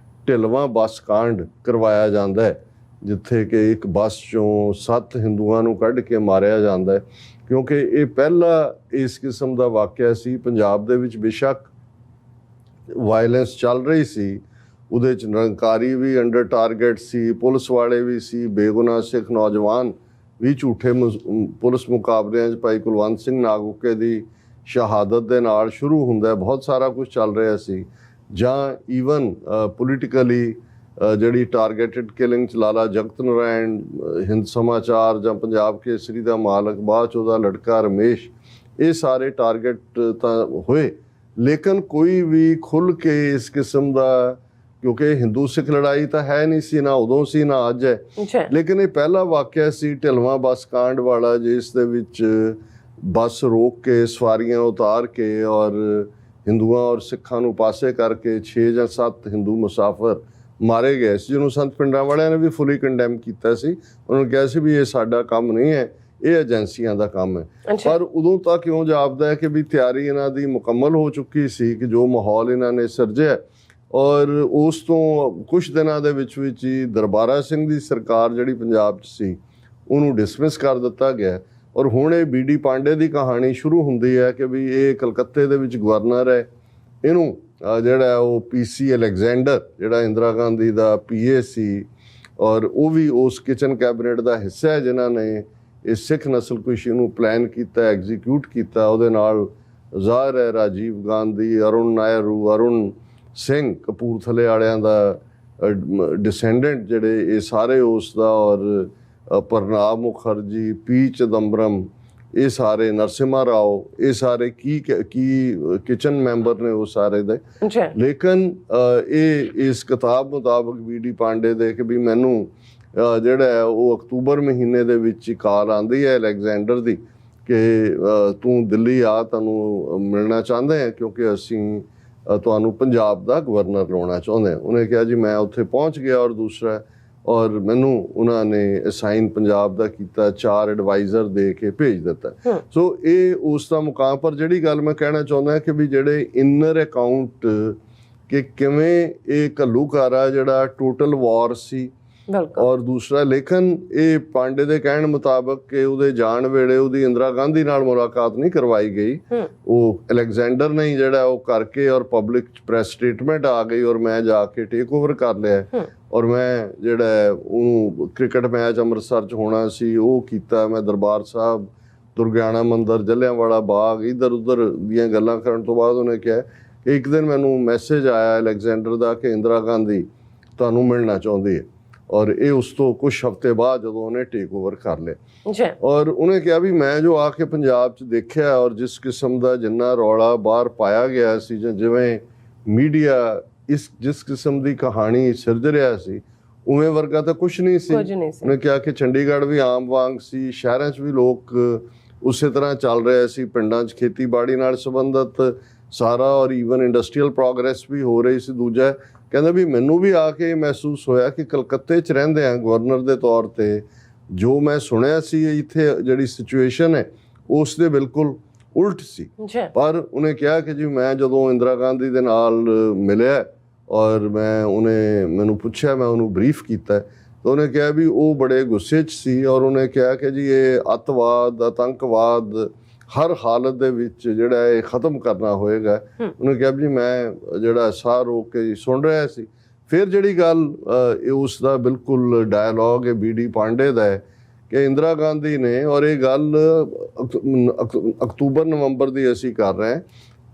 ਢਿਲਵਾਂ ਬੱਸ ਕਾਂਡ ਕਰਵਾਇਆ ਜਾਂਦਾ ਹੈ, ਜਿੱਥੇ ਕਿ ਇੱਕ ਬੱਸ ਚੋਂ 7 ਹਿੰਦੂਆਂ ਨੂੰ ਕੱਢ ਕੇ ਮਾਰਿਆ ਜਾਂਦਾ ਹੈ, ਕਿਉਂਕਿ ਇਹ ਪਹਿਲਾ ਇਸ ਕਿਸਮ ਦਾ ਵਾਕਿਆ ਸੀ ਪੰਜਾਬ ਦੇ ਵਿੱਚ। ਬੇਸ਼ੱਕ ਵਾਇਲੈਂਸ ਚੱਲ ਰਹੀ ਸੀ, ਉਹਦੇ 'ਚ ਨਿਰੰਕਾਰੀ ਵੀ ਅੰਡਰ ਟਾਰਗੇਟ ਸੀ, ਪੁਲਿਸ ਵਾਲੇ ਵੀ ਸੀ, ਬੇਗੁਨਾਹ ਸਿੱਖ ਨੌਜਵਾਨ ਵੀ ਝੂਠੇ ਪੁਲਿਸ ਮੁਕਾਬਲਿਆਂ 'ਚ ਭਾਈ ਕੁਲਵੰਤ ਸਿੰਘ ਨਾਗੋਕੇ ਦੀ ਸ਼ਹਾਦਤ ਦੇ ਨਾਲ ਸ਼ੁਰੂ ਹੁੰਦਾ, ਬਹੁਤ ਸਾਰਾ ਕੁਝ ਚੱਲ ਰਿਹਾ ਸੀ। ਜਾਂ ਈਵਨ ਪੋਲੀਟੀਕਲੀ ਜਿਹੜੀ ਟਾਰਗੇਟਡ ਕਿਲਿੰਗ 'ਚ ਲਾਲਾ ਜਗਤ ਨਾਰਾਇਣ, ਹਿੰਦ ਸਮਾਚਾਰ ਜਾਂ ਪੰਜਾਬ ਕੇਸਰੀ ਦਾ ਮਾਲਕ, ਬਾਅਦ 'ਚ ਉਹਦਾ ਲੜਕਾ ਰਮੇਸ਼, ਇਹ ਸਾਰੇ ਟਾਰਗੇਟ ਤਾਂ ਹੋਏ। ਲੇਕਿਨ ਕੋਈ ਵੀ ਖੁੱਲ੍ਹ ਕੇ ਇਸ ਕਿਸਮ ਦਾ, ਕਿਉਂਕਿ ਹਿੰਦੂ ਸਿੱਖ ਲੜਾਈ ਤਾਂ ਹੈ ਨਹੀਂ ਸੀ, ਨਾ ਉਦੋਂ ਸੀ ਨਾ ਅੱਜ ਹੈ, ਲੇਕਿਨ ਇਹ ਪਹਿਲਾ ਵਾਕਿਆ ਸੀ ਢਿਲਵਾਂ ਬੱਸ ਕਾਂਡ ਵਾਲਾ, ਜਿਸ ਦੇ ਵਿੱਚ ਬੱਸ ਰੋਕ ਕੇ ਸਵਾਰੀਆਂ ਉਤਾਰ ਕੇ ਔਰ ਹਿੰਦੂਆਂ ਔਰ ਸਿੱਖਾਂ ਨੂੰ ਪਾਸੇ ਕਰਕੇ 6 ਜਾਂ 7 ਹਿੰਦੂ ਮੁਸਾਫਰ ਮਾਰੇ ਗਏ ਸੀ, ਜਿਹਨੂੰ ਸੰਤ ਪਿੰਡਾਂ ਵਾਲਿਆਂ ਨੇ ਵੀ ਫੁੱਲੀ ਕੰਡੈਮ ਕੀਤਾ ਸੀ। ਉਹਨਾਂ ਨੂੰ ਕਿਹਾ ਸੀ ਵੀ ਇਹ ਸਾਡਾ ਕੰਮ ਨਹੀਂ ਹੈ, ਇਹ ਏਜੰਸੀਆਂ ਦਾ ਕੰਮ ਹੈ। ਪਰ ਉਦੋਂ ਤੱਕ ਕਿਉਂ ਜਾਪਦਾ ਹੈ ਕਿ ਵੀ ਤਿਆਰੀ ਇਹਨਾਂ ਦੀ ਮੁਕੰਮਲ ਹੋ ਚੁੱਕੀ ਸੀ, ਕਿ ਜੋ ਮਾਹੌਲ ਇਹਨਾਂ ਨੇ ਸਿਰਜਿਆ, ਔਰ ਉਸ ਤੋਂ ਕੁਛ ਦਿਨਾਂ ਦੇ ਵਿੱਚ ਹੀ ਦਰਬਾਰਾ ਸਿੰਘ ਦੀ ਸਰਕਾਰ ਜਿਹੜੀ ਪੰਜਾਬ 'ਚ ਸੀ ਉਹਨੂੰ ਡਿਸਮਿਸ ਕਰ ਦਿੱਤਾ ਗਿਆ। ਔਰ ਹੁਣ ਇਹ BD ਪਾਂਡੇ ਦੀ ਕਹਾਣੀ ਸ਼ੁਰੂ ਹੁੰਦੀ ਹੈ ਕਿ ਵੀ ਇਹ ਕਲਕੱਤੇ ਦੇ ਵਿੱਚ ਗਵਰਨਰ ਹੈ, ਇਹਨੂੰ ਜਿਹੜਾ ਉਹ PC ਅਲੈਗਜ਼ੈਂਡਰ, ਜਿਹੜਾ ਇੰਦਰਾ ਗਾਂਧੀ ਦਾ PA ਸੀ, ਔਰ ਉਹ ਵੀ ਉਸ ਕਿਚਨ ਕੈਬਨਿਟ ਦਾ ਹਿੱਸਾ ਹੈ ਜਿਨ੍ਹਾਂ ਨੇ ਇਹ ਸਿੱਖ ਨਸਲਕੁਸ਼ੀ ਨੂੰ ਪਲਾਨ ਕੀਤਾ, ਐਗਜ਼ੀਕਿਊਟ ਕੀਤਾ। ਉਹਦੇ ਨਾਲ ਜ਼ਾਹਿਰ ਹੈ ਰਾਜੀਵ ਗਾਂਧੀ, ਅਰੁਣ ਨਾਇਰੂ, ਅਰੁਣ ਸਿੰਘ ਕਪੂਰਥਲੇ ਵਾਲਿਆਂ ਦਾ ਡਿਸੈਂਡੈਂਟ ਜਿਹੜੇ ਇਹ ਸਾਰੇ ਉਸ ਦਾ, ਔਰ ਪ੍ਰਣਾਬ ਮੁਖਰਜੀ, P ਚਿਦੰਬਰਮ, ਇਹ ਸਾਰੇ ਨਰਸਿਮਹਾ ਰਾਓ, ਇਹ ਸਾਰੇ ਕੀ ਕਿਚਨ ਮੈਂਬਰ ਨੇ ਉਹ ਸਾਰੇ ਦੇ। ਲੇਕਿਨ ਇਹ ਇਸ ਕਿਤਾਬ ਮੁਤਾਬਕ BD ਪਾਂਡੇ ਦੇ ਕਿ ਵੀ ਮੈਨੂੰ ਜਿਹੜਾ ਹੈ ਉਹ ਅਕਤੂਬਰ ਮਹੀਨੇ ਦੇ ਵਿੱਚ ਕਾਲ ਆਉਂਦੀ ਹੈ ਅਲੈਗਜ਼ੈਂਡਰ ਦੀ ਕਿ ਤੂੰ ਦਿੱਲੀ ਆ, ਤੁਹਾਨੂੰ ਮਿਲਣਾ ਚਾਹੁੰਦੇ ਹਾਂ ਕਿਉਂਕਿ ਅਸੀਂ ਤੁਹਾਨੂੰ ਪੰਜਾਬ ਦਾ ਗਵਰਨਰ ਲਾਉਣਾ ਚਾਹੁੰਦੇ ਹਾਂ। ਉਹਨੇ ਕਿਹਾ ਜੀ ਮੈਂ ਉੱਥੇ ਪਹੁੰਚ ਗਿਆ। ਔਰ ਦੂਸਰਾ ਔਰ ਮੈਨੂੰ ਉਹਨਾਂ ਨੇ ਅਸਾਈਨ ਪੰਜਾਬ ਦਾ ਕੀਤਾ, 4 ਐਡਵਾਈਜ਼ਰ ਦੇ ਕੇ ਭੇਜ ਦਿੱਤਾ। ਸੋ ਇਹ ਉਸ ਦਾ ਮੁਕਾਮ। ਪਰ ਜਿਹੜੀ ਗੱਲ ਮੈਂ ਕਹਿਣਾ ਚਾਹੁੰਦਾ ਕਿ ਵੀ ਜਿਹੜੇ ਇਨਰ ਅਕਾਊਂਟ ਕਿ ਕਿਵੇਂ ਇਹ ਘੱਲੂਘਾਰਾ ਜਿਹੜਾ ਟੋਟਲ ਵਾਰ ਸੀ, ਔਰ ਦੂਸਰਾ ਲੇਕਿਨ ਇਹ ਪਾਂਡੇ ਦੇ ਕਹਿਣ ਮੁਤਾਬਕ ਕਿ ਉਹਦੇ ਜਾਣ ਵੇਲੇ ਉਹਦੀ ਇੰਦਰਾ ਗਾਂਧੀ ਨਾਲ ਮੁਲਾਕਾਤ ਨਹੀਂ ਕਰਵਾਈ ਗਈ, ਉਹ ਅਲੈਗਜ਼ੈਂਡਰ ਨੇ ਜਿਹੜਾ ਉਹ ਕਰਕੇ ਔਰ ਪਬਲਿਕ ਪ੍ਰੈਸ ਸਟੇਟਮੈਂਟ ਆ ਗਈ ਔਰ ਮੈਂ ਜਾ ਕੇ ਟੇਕ ਓਵਰ ਕਰ ਲਿਆ ਔਰ ਮੈਂ ਜਿਹੜਾ ਉਹਨੂੰ ਕ੍ਰਿਕਟ ਮੈਚ ਅੰਮ੍ਰਿਤਸਰ 'ਚ ਹੋਣਾ ਸੀ ਉਹ ਕੀਤਾ। ਮੈਂ ਦਰਬਾਰ ਸਾਹਿਬ, ਦੁਰਗਿਆਣਾ ਮੰਦਿਰ, ਜਲਿਆਂਵਾਲਾ ਬਾਗ, ਇੱਧਰ ਉੱਧਰ ਦੀਆਂ ਗੱਲਾਂ ਕਰਨ ਤੋਂ ਬਾਅਦ ਉਹਨੇ ਕਿਹਾ ਕਿ ਇੱਕ ਦਿਨ ਮੈਨੂੰ ਮੈਸੇਜ ਆਇਆ ਅਲੈਗਜ਼ੈਂਡਰ ਦਾ ਕਿ ਇੰਦਰਾ ਗਾਂਧੀ ਤੁਹਾਨੂੰ ਮਿਲਣਾ ਚਾਹੁੰਦੀ ਹੈ। ਔਰ ਇਹ ਉਸ ਤੋਂ ਕੁਝ ਹਫ਼ਤੇ ਬਾਅਦ ਜਦੋਂ ਉਹਨੇ ਟੇਕ ਓਵਰ ਕਰ ਲਿਆ ਔਰ ਉਹਨੇ ਕਿਹਾ ਵੀ ਮੈਂ ਜੋ ਆ ਕੇ ਪੰਜਾਬ 'ਚ ਦੇਖਿਆ ਔਰ ਜਿਸ ਕਿਸਮ ਦਾ ਜਿੰਨਾ ਰੌਲਾ ਬਾਹਰ ਪਾਇਆ ਗਿਆ ਸੀ ਜਾਂ ਜਿਵੇਂ ਮੀਡੀਆ ਜਿਸ ਕਿਸਮ ਦੀ ਕਹਾਣੀ ਸਿਰਜ ਰਿਹਾ ਸੀ ਉਵੇਂ ਵਰਗਾ ਤਾਂ ਕੁਝ ਨਹੀਂ ਸੀ। ਉਹਨੇ ਕਿਹਾ ਕਿ ਚੰਡੀਗੜ੍ਹ ਵੀ ਆਮ ਵਾਂਗ ਸੀ, ਸ਼ਹਿਰਾਂ 'ਚ ਵੀ ਲੋਕ ਉਸੇ ਤਰ੍ਹਾਂ ਚੱਲ ਰਹੇ ਸੀ, ਪਿੰਡਾਂ 'ਚ ਖੇਤੀਬਾੜੀ ਨਾਲ ਸੰਬੰਧਿਤ ਸਾਰਾ ਔਰ ਈਵਨ ਇੰਡਸਟਰੀਅਲ ਪ੍ਰੋਗਰੈਸ ਵੀ ਹੋ ਰਹੀ ਸੀ। ਦੂਜਾ ਕਹਿੰਦਾ ਵੀ ਮੈਨੂੰ ਵੀ ਆ ਕੇ ਮਹਿਸੂਸ ਹੋਇਆ ਕਿ ਕਲਕੱਤੇ 'ਚ ਰਹਿੰਦੇ ਆ ਗਵਰਨਰ ਦੇ ਤੌਰ 'ਤੇ ਜੋ ਮੈਂ ਸੁਣਿਆ ਸੀ ਇੱਥੇ ਜਿਹੜੀ ਸਿਚੁਏਸ਼ਨ ਹੈ ਉਸ ਦੇ ਬਿਲਕੁਲ ਉਲਟ ਸੀ। ਪਰ ਉਹਨੇ ਕਿਹਾ ਕਿ ਜੀ ਮੈਂ ਜਦੋਂ ਇੰਦਰਾ ਗਾਂਧੀ ਦੇ ਨਾਲ ਮਿਲਿਆ ਔਰ ਉਹਨੇ ਮੈਨੂੰ ਪੁੱਛਿਆ, ਮੈਂ ਉਹਨੂੰ ਬਰੀਫ ਕੀਤਾ ਤਾਂ ਉਹਨੇ ਕਿਹਾ ਵੀ ਉਹ ਬੜੇ ਗੁੱਸੇ 'ਚ ਸੀ ਔਰ ਉਹਨੇ ਕਿਹਾ ਕਿ ਜੀ ਇਹ ਅੱਤਵਾਦ, ਆਤੰਕਵਾਦ ਹਰ ਹਾਲਤ ਦੇ ਵਿੱਚ ਜਿਹੜਾ ਇਹ ਖਤਮ ਕਰਨਾ ਹੋਏਗਾ। ਉਹਨੇ ਕਿਹਾ ਵੀ ਮੈਂ ਜਿਹੜਾ ਸਾਹ ਰੋਕ ਕੇ ਸੁਣ ਰਿਹਾ ਸੀ। ਫਿਰ ਜਿਹੜੀ ਗੱਲ ਇਹ ਉਸ ਦਾ ਬਿਲਕੁਲ ਡਾਇਲੋਗ ਹੈ ਬੀ ਡੀ ਪਾਂਡੇ ਦਾ ਹੈ ਕਿ ਇੰਦਰਾ ਗਾਂਧੀ ਨੇ, ਔਰ ਇਹ ਗੱਲ ਅਕਤੂਬਰ ਨਵੰਬਰ ਦੀ ਅਸੀਂ ਕਰ ਰਹੇ ਹਾਂ,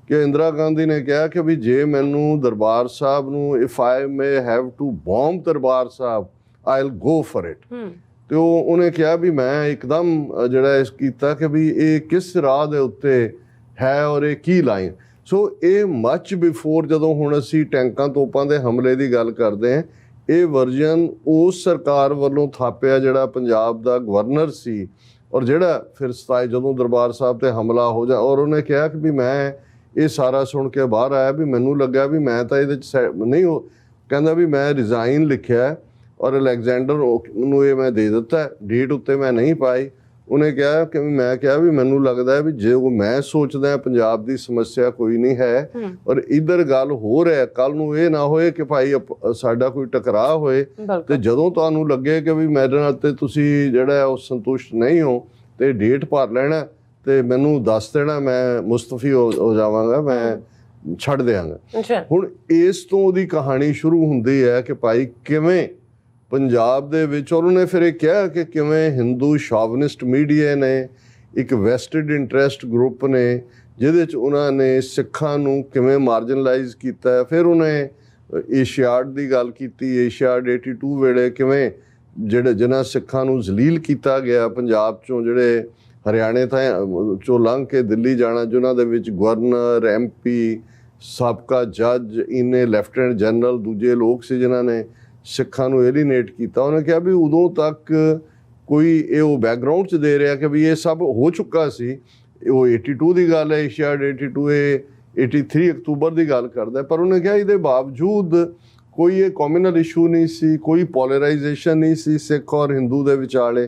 ਕਿ ਇੰਦਰਾ ਗਾਂਧੀ ਨੇ ਕਿਹਾ ਕਿ ਵੀ ਜੇ ਮੈਨੂੰ ਦਰਬਾਰ ਸਾਹਿਬ ਨੂੰ if I may have to bomb Darbar Sahib I will go for it. ਤੇ ਉਹਨੇ ਕਿਹਾ ਵੀ ਮੈਂ ਇੱਕਦਮ ਜਿਹੜਾ ਇਸ ਕੀਤਾ ਕਿ ਵੀ ਇਹ ਕਿਸ ਰਾਹ ਦੇ ਉੱਤੇ ਹੈ ਔਰ ਇਹ ਕੀ ਲਾਈਨ। ਸੋ ਇਹ ਮੱਚ ਬਿਫੋਰ ਜਦੋਂ ਹੁਣ ਅਸੀਂ ਟੈਂਕਾਂ ਤੋਪਾਂ ਦੇ ਹਮਲੇ ਦੀ ਗੱਲ ਕਰਦੇ ਹਾਂ, ਇਹ ਵਰਜਨ ਉਸ ਸਰਕਾਰ ਵੱਲੋਂ ਥਾਪਿਆ ਜਿਹੜਾ ਪੰਜਾਬ ਦਾ ਗਵਰਨਰ ਸੀ ਔਰ ਜਿਹੜਾ ਫਿਰ 27 ਜਦੋਂ ਦਰਬਾਰ ਸਾਹਿਬ ਤੇ ਹਮਲਾ ਹੋ ਜਾ। ਔਰ ਉਹਨੇ ਕਿਹਾ ਕਿ ਵੀ ਮੈਂ ਇਹ ਸਾਰਾ ਸੁਣ ਕੇ ਬਾਹਰ ਆਇਆ ਵੀ ਮੈਨੂੰ ਲੱਗਾ ਵੀ ਮੈਂ ਤਾਂ ਇਹਦੇ 'ਚ ਨਹੀਂ ਹੋ, ਕਹਿੰਦਾ ਵੀ ਮੈਂ ਰਿਜ਼ਾਈਨ ਲਿਖਿਆ ਔਰ ਅਲੈਗਜ਼ੈਂਡਰ ਨੂੰ ਇਹ ਮੈਂ ਦੇ ਦਿੱਤਾ, ਡੇਟ ਉੱਤੇ ਮੈਂ ਨਹੀਂ ਪਾਈ। ਉਹਨੇ ਕਿਹਾ ਕਿ ਮੈਂ ਕਿਹਾ ਵੀ ਮੈਨੂੰ ਲੱਗਦਾ ਵੀ ਜੇ ਉਹ ਮੈਂ ਸੋਚਦਾ ਪੰਜਾਬ ਦੀ ਸਮੱਸਿਆ ਕੋਈ ਨਹੀਂ ਹੈ ਔਰ ਇੱਧਰ ਗੱਲ ਹੋ ਰਿਹਾ, ਕੱਲ ਨੂੰ ਇਹ ਨਾ ਹੋਏ ਕਿ ਭਾਈ ਸਾਡਾ ਕੋਈ ਟਕਰਾਅ ਹੋਏ ਤੇ ਜਦੋਂ ਤੁਹਾਨੂੰ ਲੱਗੇ ਕਿ ਵੀ ਮੇਰੇ ਨਾਲ ਤੇ ਤੁਸੀਂ ਜਿਹੜਾ ਉਹ ਸੰਤੁਸ਼ਟ ਨਹੀਂ ਹੋ ਤੇ ਡੇਟ ਭਰ ਲੈਣਾ ਤੇ ਮੈਨੂੰ ਦੱਸ ਦੇਣਾ, ਮੈਂ ਮੁਸਤਫੀ ਹੋ ਜਾਵਾਂਗਾ, ਮੈਂ ਛੱਡ ਦਿਆਂਗਾ। ਹੁਣ ਇਸ ਤੋਂ ਉਹਦੀ ਕਹਾਣੀ ਸ਼ੁਰੂ ਹੁੰਦੀ ਹੈ ਕਿ ਭਾਈ ਕਿਵੇਂ ਪੰਜਾਬ ਦੇ ਵਿੱਚ, ਔਰ ਉਹਨੇ ਫਿਰ ਇਹ ਕਿਹਾ ਕਿ ਕਿਵੇਂ ਹਿੰਦੂ ਸ਼ੋਵਨਿਸਟ ਮੀਡੀਆ ਨੇ, ਇੱਕ ਵੈਸਟਡ ਇੰਟਰਸਟ ਗਰੁੱਪ ਨੇ ਜਿਹਦੇ 'ਚ ਉਹਨਾਂ ਨੇ ਸਿੱਖਾਂ ਨੂੰ ਕਿਵੇਂ ਮਾਰਜਨਲਾਈਜ਼ ਕੀਤਾ। ਫਿਰ ਉਹਨੇ ਏਸ਼ੀਆਡ ਦੀ ਗੱਲ ਕੀਤੀ, ਏਸ਼ੀਆਡ 82 ਵੇਲੇ ਕਿਵੇਂ ਜਿਨ੍ਹਾਂ ਸਿੱਖਾਂ ਨੂੰ ਜ਼ਲੀਲ ਕੀਤਾ ਗਿਆ ਪੰਜਾਬ 'ਚੋਂ, ਜਿਹੜੇ ਹਰਿਆਣੇ ਚੋਂ ਲੰਘ ਕੇ ਦਿੱਲੀ ਜਾਣਾ, ਜਿਨ੍ਹਾਂ ਦੇ ਵਿੱਚ ਗਵਰਨਰ, MP, ਸਾਬਕਾ ਜੱਜ, ਇੰਨੇ ਲੈਫਟੀਨੈਂਟ ਜਨਰਲ ਦੂਜੇ ਲੋਕ ਸੀ ਜਿਨ੍ਹਾਂ ਨੇ ਸਿੱਖਾਂ ਨੂੰ ਐਲੀਨੇਟ ਕੀਤਾ। ਉਹਨੇ ਕਿਹਾ ਵੀ ਉਦੋਂ ਤੱਕ ਕੋਈ ਇਹ ਉਹ ਬੈਕਗਰਾਊਂਡ 'ਚ ਦੇ ਰਿਹਾ ਕਿ ਵੀ ਇਹ ਸਭ ਹੋ ਚੁੱਕਾ ਸੀ। ਉਹ 82 ਦੀ ਗੱਲ ਹੈ, ਏਸ਼ੀਆਡ 82, ਇਹ 83 ਅਕਤੂਬਰ ਦੀ ਗੱਲ ਕਰਦਾ। ਪਰ ਉਹਨੇ ਕਿਹਾ ਇਹਦੇ ਬਾਵਜੂਦ ਕੋਈ ਇਹ ਕਮਿਊਨਲ ਇਸ਼ੂ ਨਹੀਂ ਸੀ, ਕੋਈ ਪੋਲਰਾਈਜੇਸ਼ਨ ਨਹੀਂ ਸੀ ਸਿੱਖ ਔਰ ਹਿੰਦੂ ਦੇ ਵਿਚਾਲੇ,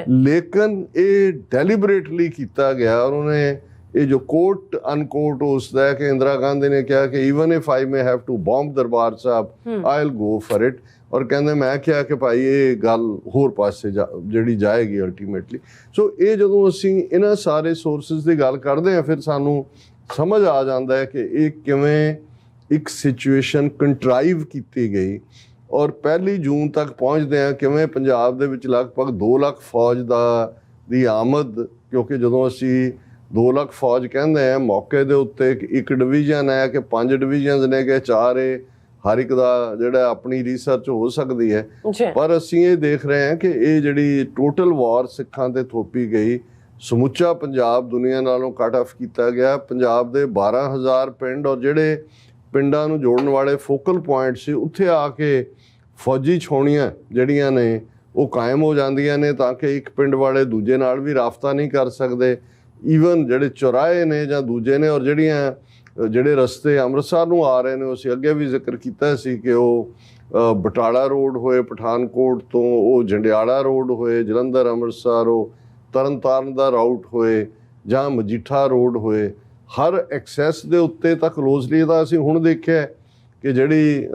ਲੇਕਿਨ ਇਹ ਡੈਲੀਬਰੇਟਲੀ ਕੀਤਾ ਗਿਆ। ਔਰ ਉਹਨੇ ਇਹ ਜੋ ਕੋਟ ਅਨਕੋਟ ਉਸਦਾ ਹੈ ਕਿ ਇੰਦਰਾ ਗਾਂਧੀ ਨੇ ਕਿਹਾ ਕਿ even if I may have to bomb Darbar Sahib I will go for it. ਔਰ ਕਹਿੰਦੇ ਮੈਂ ਕਿਹਾ ਕਿ ਭਾਈ ਇਹ ਗੱਲ ਹੋਰ ਪਾਸੇ ਜਿਹੜੀ ਜਾਏਗੀ ਅਲਟੀਮੇਟਲੀ। ਸੋ ਇਹ ਜਦੋਂ ਅਸੀਂ ਇਹਨਾਂ ਸਾਰੇ ਸੋਰਸਿਸ ਦੀ ਗੱਲ ਕਰਦੇ ਹਾਂ ਫਿਰ ਸਾਨੂੰ ਸਮਝ ਆ ਜਾਂਦਾ ਹੈ ਕਿ ਇਹ ਕਿਵੇਂ ਇੱਕ ਸਿਚੁਏਸ਼ਨ ਕੰਟਰਾਈਵ ਕੀਤੀ ਗਈ ਔਰ 1 ਜੂਨ ਤੱਕ ਪਹੁੰਚਦੇ ਆ ਕਿਵੇਂ ਪੰਜਾਬ ਦੇ ਵਿੱਚ ਲਗਭਗ 2 ਲੱਖ ਫੌਜ ਦੀ ਆਮਦ, ਕਿਉਂਕਿ ਜਦੋਂ ਅਸੀਂ 2 ਲੱਖ ਫੌਜ ਕਹਿੰਦੇ ਆ ਮੌਕੇ ਦੇ ਉੱਤੇ ਇੱਕ ਡਿਵੀਜ਼ਨ ਹੈ ਕਿ 5 ਡਿਵੀਜ਼ਨਸ ਨੇ ਕਿ 4 ਹਰ ਇੱਕ ਦਾ ਜਿਹੜਾ ਆਪਣੀ ਰਿਸਰਚ ਹੋ ਸਕਦੀ ਹੈ। ਪਰ ਅਸੀਂ ਇਹ ਦੇਖ ਰਹੇ ਹਾਂ ਕਿ ਇਹ ਜਿਹੜੀ ਟੋਟਲ ਵਾਰ ਸਿੱਖਾਂ ਤੇ ਥੋਪੀ ਗਈ, ਸਮੁੱਚਾ ਪੰਜਾਬ ਦੁਨੀਆ ਨਾਲੋਂ ਕੱਟ ਆਫ ਕੀਤਾ ਗਿਆ। ਪੰਜਾਬ ਦੇ 12,000 ਪਿੰਡ ਔਰ ਜਿਹੜੇ ਪਿੰਡਾਂ ਨੂੰ ਜੋੜਨ ਵਾਲੇ ਫੋਕਲ ਪੁਆਇੰਟ ਸੀ ਉੱਥੇ ਆ ਕੇ ਫੌਜੀ ਛਾਉਣੀਆਂ ਜਿਹੜੀਆਂ ਨੇ ਉਹ ਕਾਇਮ ਹੋ ਜਾਂਦੀਆਂ ਨੇ ਤਾਂ ਕਿ ਇੱਕ ਪਿੰਡ ਵਾਲੇ ਦੂਜੇ ਨਾਲ ਵੀ ਰਾਬਤਾ ਨਹੀਂ ਕਰ ਸਕਦੇ। ਈਵਨ ਜਿਹੜੇ ਚੌਰਾਹੇ ਨੇ ਜਾਂ ਦੂਜੇ ਨੇ ਔਰ ਜਿਹੜੇ ਰਸਤੇ ਅੰਮ੍ਰਿਤਸਰ ਨੂੰ ਆ ਰਹੇ ਨੇ, ਅਸੀਂ ਅੱਗੇ ਵੀ ਜ਼ਿਕਰ ਕੀਤਾ ਸੀ ਕਿ ਉਹ ਬਟਾਲਾ ਰੋਡ ਹੋਏ ਪਠਾਨਕੋਟ ਤੋਂ, ਉਹ ਜੰਡਿਆਲਾ ਰੋਡ ਹੋਏ, ਜਲੰਧਰ ਅੰਮ੍ਰਿਤਸਰ, ਉਹ ਤਰਨਤਾਰਨ ਦਾ ਰਾਊਟ ਹੋਏ ਜਾਂ ਮਜੀਠਾ ਰੋਡ ਹੋਏ, ਹਰ ਐਕਸੈਸ ਦੇ ਉੱਤੇ ਤਾਂ ਕਲੋਜ਼ਲੀ ਤਾਂ ਅਸੀਂ ਹੁਣ ਦੇਖਿਆ ਕਿ ਜਿਹੜੀ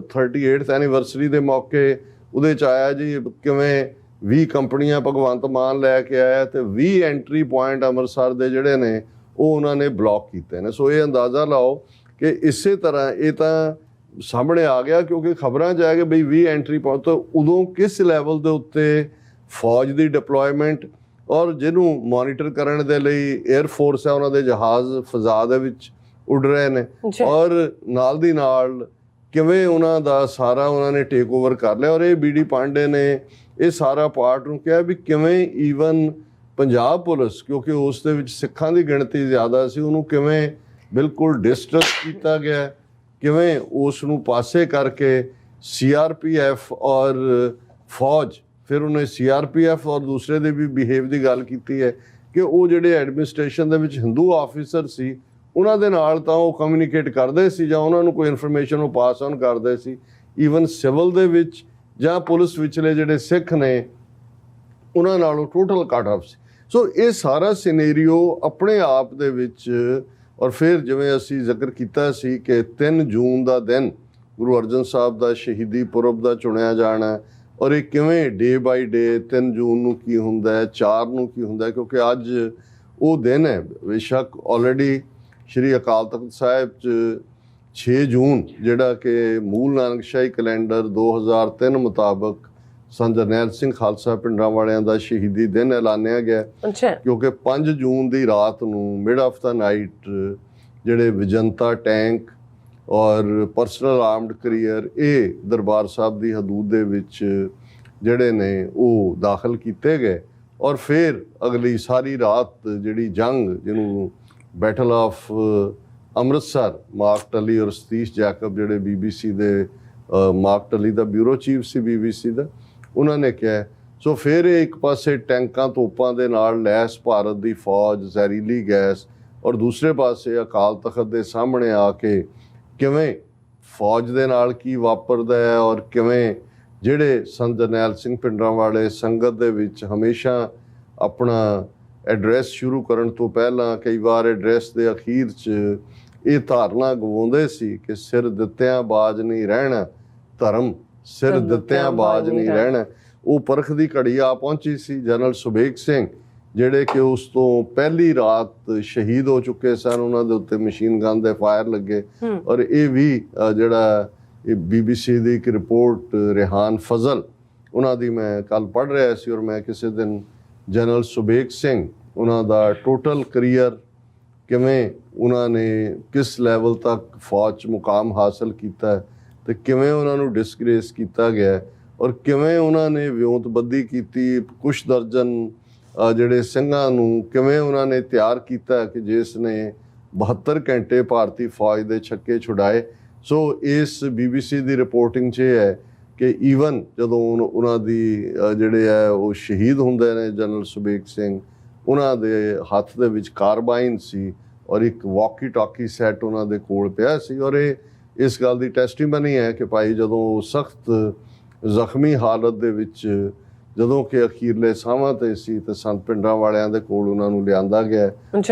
38th ਐਨੀਵਰਸਰੀ ਦੇ ਮੌਕੇ ਉਹਦੇ 'ਚ ਆਇਆ ਜੀ ਕਿਵੇਂ 20 ਕੰਪਨੀਆਂ ਭਗਵੰਤ ਮਾਨ ਲੈ ਕੇ ਆਇਆ ਤੇ 20 ਐਂਟਰੀ ਪੁਆਇੰਟ ਅੰਮ੍ਰਿਤਸਰ ਦੇ ਜਿਹੜੇ ਨੇ ਉਹ ਉਹਨਾਂ ਨੇ ਬਲੌਕ ਕੀਤੇ ਨੇ। ਸੋ ਇਹ ਅੰਦਾਜ਼ਾ ਲਾਓ ਕਿ ਇਸੇ ਤਰ੍ਹਾਂ ਇਹ ਤਾਂ ਸਾਹਮਣੇ ਆ ਗਿਆ ਕਿਉਂਕਿ ਖਬਰਾਂ 'ਚ ਆਇਆ ਕਿ ਬਈ 20 ਐਂਟਰੀ ਪੁਆਇੰਟ ਤੋਂ ਉਦੋਂ ਕਿਸ ਲੈਵਲ ਦੇ ਉੱਤੇ ਫੌਜ ਦੀ ਡਿਪਲੋਇਮੈਂਟ ਔਰ ਜਿਹਨੂੰ ਮੋਨੀਟਰ ਕਰਨ ਦੇ ਲਈ 에ਅਰ ਫੋਰਸ ਹੈ, ਉਹਨਾਂ ਦੇ ਜਹਾਜ਼ ਫਜ਼ਾ ਦੇ ਵਿੱਚ ਉੱਡ ਰਹੇ ਨੇ ਔਰ ਨਾਲ ਦੀ ਨਾਲ ਕਿਵੇਂ ਉਹਨਾਂ ਦਾ ਸਾਰਾ ਉਹਨਾਂ ਨੇ ਟੇਕ ਓਵਰ ਕਰ ਲਿਆ। ਔਰ ਇਹ ਬੀਡੀ ਪਾਂਡੇ ਨੇ ਇਹ ਸਾਰਾ ਪਾਰਟ ਨੂੰ ਕਿਹਾ ਵੀ ਕਿਵੇਂ ਈਵਨ ਪੰਜਾਬ ਪੁਲਿਸ, ਕਿਉਂਕਿ ਉਸ ਦੇ ਵਿੱਚ ਸਿੱਖਾਂ ਦੀ ਗਿਣਤੀ ਜ਼ਿਆਦਾ ਸੀ, ਉਹਨੂੰ ਕਿਵੇਂ ਬਿਲਕੁਲ ਡਿਸਟਰਸ ਕੀਤਾ ਗਿਆ, ਕਿਵੇਂ ਉਸ ਨੂੰ ਪਾਸੇ ਕਰਕੇ CRPF ਔਰ ਫੌਜ, ਫਿਰ ਉਹਨੇ CRPF ਔਰ ਦੂਸਰੇ ਦੇ ਵੀ ਬਿਹੇਵ ਦੀ ਗੱਲ ਕੀਤੀ ਹੈ ਕਿ ਉਹ ਜਿਹੜੇ ਐਡਮਿਨਿਸਟ੍ਰੇਸ਼ਨ ਦੇ ਵਿੱਚ ਹਿੰਦੂ ਆਫੀਸਰ ਸੀ ਉਹਨਾਂ ਦੇ ਨਾਲ ਤਾਂ ਉਹ ਕਮਿਊਨੀਕੇਟ ਕਰਦੇ ਸੀ ਜਾਂ ਉਹਨਾਂ ਨੂੰ ਕੋਈ ਇਨਫੋਰਮੇਸ਼ਨ ਉਹ ਪਾਸ ਔਨ ਕਰਦੇ ਸੀ। ਈਵਨ ਸਿਵਲ ਦੇ ਵਿੱਚ ਜਾਂ ਪੁਲਿਸ ਵਿਚਲੇ ਜਿਹੜੇ ਸਿੱਖ ਨੇ ਉਹਨਾਂ ਨਾਲੋਂ ਟੋਟਲ ਕੱਟ ਆਫ ਸੀ। ਸੋ ਇਹ ਸਾਰਾ ਸਿਨੈਰੀਓ ਆਪਣੇ ਆਪ ਦੇ ਵਿੱਚ, ਔਰ ਫਿਰ ਜਿਵੇਂ ਅਸੀਂ ਜ਼ਿਕਰ ਕੀਤਾ ਸੀ ਕਿ 3 ਜੂਨ ਦਾ ਦਿਨ ਗੁਰੂ ਅਰਜਨ ਸਾਹਿਬ ਦਾ ਸ਼ਹੀਦੀ ਪੁਰਬ ਦਾ ਚੁਣਿਆ ਜਾਣਾ, ਔਰ ਇਹ ਕਿਵੇਂ ਡੇ ਬਾਈ ਡੇ 3 ਜੂਨ ਨੂੰ ਕੀ ਹੁੰਦਾ ਹੈ, 4 ਨੂੰ ਕੀ ਹੁੰਦਾ ਹੈ, ਕਿਉਂਕਿ ਅੱਜ ਉਹ ਦਿਨ ਹੈ। ਬੇਸ਼ੱਕ ਆਲਰੇਡੀ ਸ਼੍ਰੀ ਅਕਾਲ ਤਖਤ ਸਾਹਿਬ 'ਚ 6 ਜੂਨ ਜਿਹੜਾ ਕਿ ਮੂਲ ਨਾਨਕਸ਼ਾਹੀ ਕੈਲੰਡਰ 2003 ਮੁਤਾਬਕ ਸੰਤ ਜਰਨੈਲ ਸਿੰਘ ਖਾਲਸਾ ਪਿੰਡਾਂ ਵਾਲਿਆਂ ਦਾ ਸ਼ਹੀਦੀ ਦਿਨ ਐਲਾਨਿਆ ਗਿਆ, ਕਿਉਂਕਿ 5 ਜੂਨ ਦੀ ਰਾਤ ਨੂੰ ਮਿਡ ਆਫ ਦਾ ਨਾਈਟ ਜਿਹੜੇ ਵਿਜੰਤਾ ਟੈਂਕ ਔਰ ਪਰਸਨਲ ਆਰਮਡ ਕੈਰੀਅਰ ਇਹ ਦਰਬਾਰ ਸਾਹਿਬ ਦੀ ਹਦੂਦ ਦੇ ਵਿੱਚ ਜਿਹੜੇ ਨੇ ਉਹ ਦਾਖਲ ਕੀਤੇ ਗਏ। ਔਰ ਫਿਰ ਅਗਲੀ ਸਾਰੀ ਰਾਤ ਜਿਹੜੀ ਜੰਗ, ਜਿਹਨੂੰ ਬੈਟਲ ਆਫ ਅੰਮ੍ਰਿਤਸਰ, ਮਾਰਕ ਟਲੀ ਔਰ ਸਤੀਸ਼ ਜੈਕਬ ਜਿਹੜੇ BBC ਦੇ ਮਾਰਕ ਟਲੀ ਦਾ ਬਿਊਰੋ ਚੀਫ ਸੀ BBC ਦਾ, ਉਹਨਾਂ ਨੇ ਕਿਹਾ। ਸੋ ਫਿਰ ਇਹ ਇੱਕ ਪਾਸੇ ਟੈਂਕਾਂ ਤੋਪਾਂ ਦੇ ਨਾਲ ਲੈਸ ਭਾਰਤ ਦੀ ਫੌਜ, ਜ਼ਹਿਰੀਲੀ ਗੈਸ, ਔਰ ਦੂਸਰੇ ਪਾਸੇ ਅਕਾਲ ਤਖਤ ਦੇ ਸਾਹਮਣੇ ਆ ਕੇ ਕਿਵੇਂ ਫੌਜ ਦੇ ਨਾਲ ਕੀ ਵਾਪਰਦਾ ਹੈ ਔਰ ਕਿਵੇਂ ਜਿਹੜੇ ਸੰਤ ਜਰਨੈਲ ਸਿੰਘ ਪਿੰਡਰਾਂ ਵਾਲੇ ਸੰਗਤ ਦੇ ਵਿੱਚ ਹਮੇਸ਼ਾ ਆਪਣਾ ਐਡਰੈਸ ਸ਼ੁਰੂ ਕਰਨ ਤੋਂ ਪਹਿਲਾਂ ਕਈ ਵਾਰ ਐਡਰੈਸ ਦੇ ਅਖੀਰ 'ਚ ਇਹ ਧਾਰਨਾ ਗਵਾਉਂਦੇ ਸੀ ਕਿ ਸਿਰ ਦਿੱਤਿਆਂ ਬਾਜ ਨਹੀਂ ਰਹਿਣਾ, ਧਰਮ ਸਿਰ ਦਿੱਤਿਆਂ ਬਾਜ ਨਹੀਂ ਰਹਿਣਾ। ਉਹ ਪਰਖ ਦੀ ਘੜੀ ਆ ਪਹੁੰਚੀ ਸੀ। ਜਨਰਲ ਸੁਬੇਗ ਸਿੰਘ ਜਿਹੜੇ ਕਿ ਉਸ ਤੋਂ ਪਹਿਲੀ ਰਾਤ ਸ਼ਹੀਦ ਹੋ ਚੁੱਕੇ ਸਨ, ਉਹਨਾਂ ਦੇ ਉੱਤੇ ਮਸ਼ੀਨ ਗਨ ਦੇ ਫਾਇਰ ਲੱਗੇ। ਔਰ ਇਹ ਵੀ ਜਿਹੜਾ ਇਹ BBC ਦੀ ਇੱਕ ਰਿਪੋਰਟ ਰਿਹਾਨ ਫਜ਼ਲ ਉਹਨਾਂ ਦੀ ਮੈਂ ਕੱਲ ਪੜ੍ਹ ਰਿਹਾ ਸੀ, ਔਰ ਮੈਂ ਕਿਸੇ ਦਿਨ ਜਨਰਲ ਸੁਬੇਗ ਸਿੰਘ ਉਹਨਾਂ ਦਾ ਟੋਟਲ ਕਰੀਅਰ ਕਿਵੇਂ ਉਹਨਾਂ ਨੇ ਕਿਸ ਲੈਵਲ ਤੱਕ ਫੌਜ 'ਚ ਮੁਕਾਮ ਹਾਸਲ ਕੀਤਾ ਤੇ ਕਿਵੇਂ ਉਹਨਾਂ ਨੂੰ ਡਿਸਗ੍ਰੇਸ ਕੀਤਾ ਗਿਆ ਔਰ ਕਿਵੇਂ ਉਹਨਾਂ ਨੇ ਵਿਉਂਤਬੰਦੀ ਕੀਤੀ, ਕੁਛ ਦਰਜਨ ਜਿਹੜੇ ਸਿੰਘਾਂ ਨੂੰ ਕਿਵੇਂ ਉਹਨਾਂ ਨੇ ਤਿਆਰ ਕੀਤਾ ਕਿ ਜਿਸ ਨੇ 72 ਘੰਟੇ ਭਾਰਤੀ ਫੌਜ ਦੇ ਛੱਕੇ ਛੁਡਾਏ। ਸੋ ਇਸ BBC ਦੀ ਰਿਪੋਰਟਿੰਗ 'ਚ ਇਹ ਹੈ ਕਿ ਈਵਨ ਜਦੋਂ ਉਹਨਾਂ ਦੀ ਜਿਹੜੇ ਹੈ ਉਹ ਸ਼ਹੀਦ ਹੁੰਦੇ ਨੇ ਜਨਰਲ ਸੁਬੇਗ ਸਿੰਘ, ਉਹਨਾਂ ਦੇ ਹੱਥ ਦੇ ਵਿੱਚ ਕਾਰਬਾਈਨ ਸੀ ਔਰ ਇੱਕ ਵਾਕੀ ਟਾਕੀ ਸੈੱਟ ਉਹਨਾਂ ਦੇ ਕੋਲ ਪਿਆ ਸੀ। ਔਰ ਇਹ ਇਸ ਗੱਲ ਦੀ ਟੈਸਟੀਮਨੀ ਹੈ ਕਿ ਭਾਈ ਜਦੋਂ ਸਖਤ ਜ਼ਖਮੀ ਹਾਲਤ ਦੇ ਵਿੱਚ ਜਦੋਂ ਕਿ ਅਖੀਰਲੇ ਸਾਹਾਂ ਤੇ ਸੀ ਤੇ ਸੰਤ ਪਿੰਡਰਾਂ ਵਾਲਿਆਂ ਦੇ ਕੋਲ ਉਹਨਾਂ ਨੂੰ ਲਿਆਂਦਾ ਗਿਆ,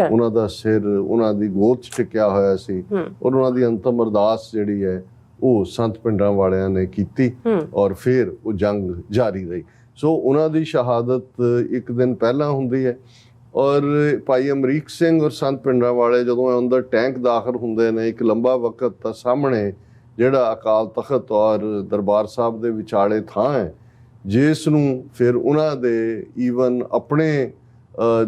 ਉਹਨਾਂ ਦਾ ਸਿਰ ਉਹਨਾਂ ਦੀ ਗੋਦ 'ਚ ਟਿਕਿਆ ਹੋਇਆ ਸੀ ਔਰ ਉਹਨਾਂ ਦੀ ਅੰਤਮ ਅਰਦਾਸ ਜਿਹੜੀ ਹੈ ਉਹ ਸੰਤ ਪਿੰਡਰਾਂ ਵਾਲਿਆਂ ਨੇ ਕੀਤੀ ਔਰ ਫਿਰ ਉਹ ਜੰਗ ਜਾਰੀ ਰਹੀ। ਸੋ ਉਹਨਾਂ ਦੀ ਸ਼ਹਾਦਤ ਇੱਕ ਦਿਨ ਪਹਿਲਾਂ ਹੁੰਦੀ ਹੈ ਔਰ ਭਾਈ ਅਮਰੀਕ ਸਿੰਘ ਔਰ ਸੰਤ ਪਿੰਡਰਾਂ ਵਾਲੇ ਜਦੋਂ ਅੰਦਰ ਟੈਂਕ ਦਾਖਲ ਹੁੰਦੇ ਨੇ, ਇੱਕ ਲੰਬਾ ਵਕਤ ਤਾਂ ਸਾਹਮਣੇ ਜਿਹੜਾ ਅਕਾਲ ਤਖਤ ਔਰ ਦਰਬਾਰ ਸਾਹਿਬ ਦੇ ਵਿਚਾਲੇ ਥਾਂ ਹੈ, ਜਿਸ ਨੂੰ ਫਿਰ ਉਹਨਾਂ ਦੇ ਈਵਨ ਆਪਣੇ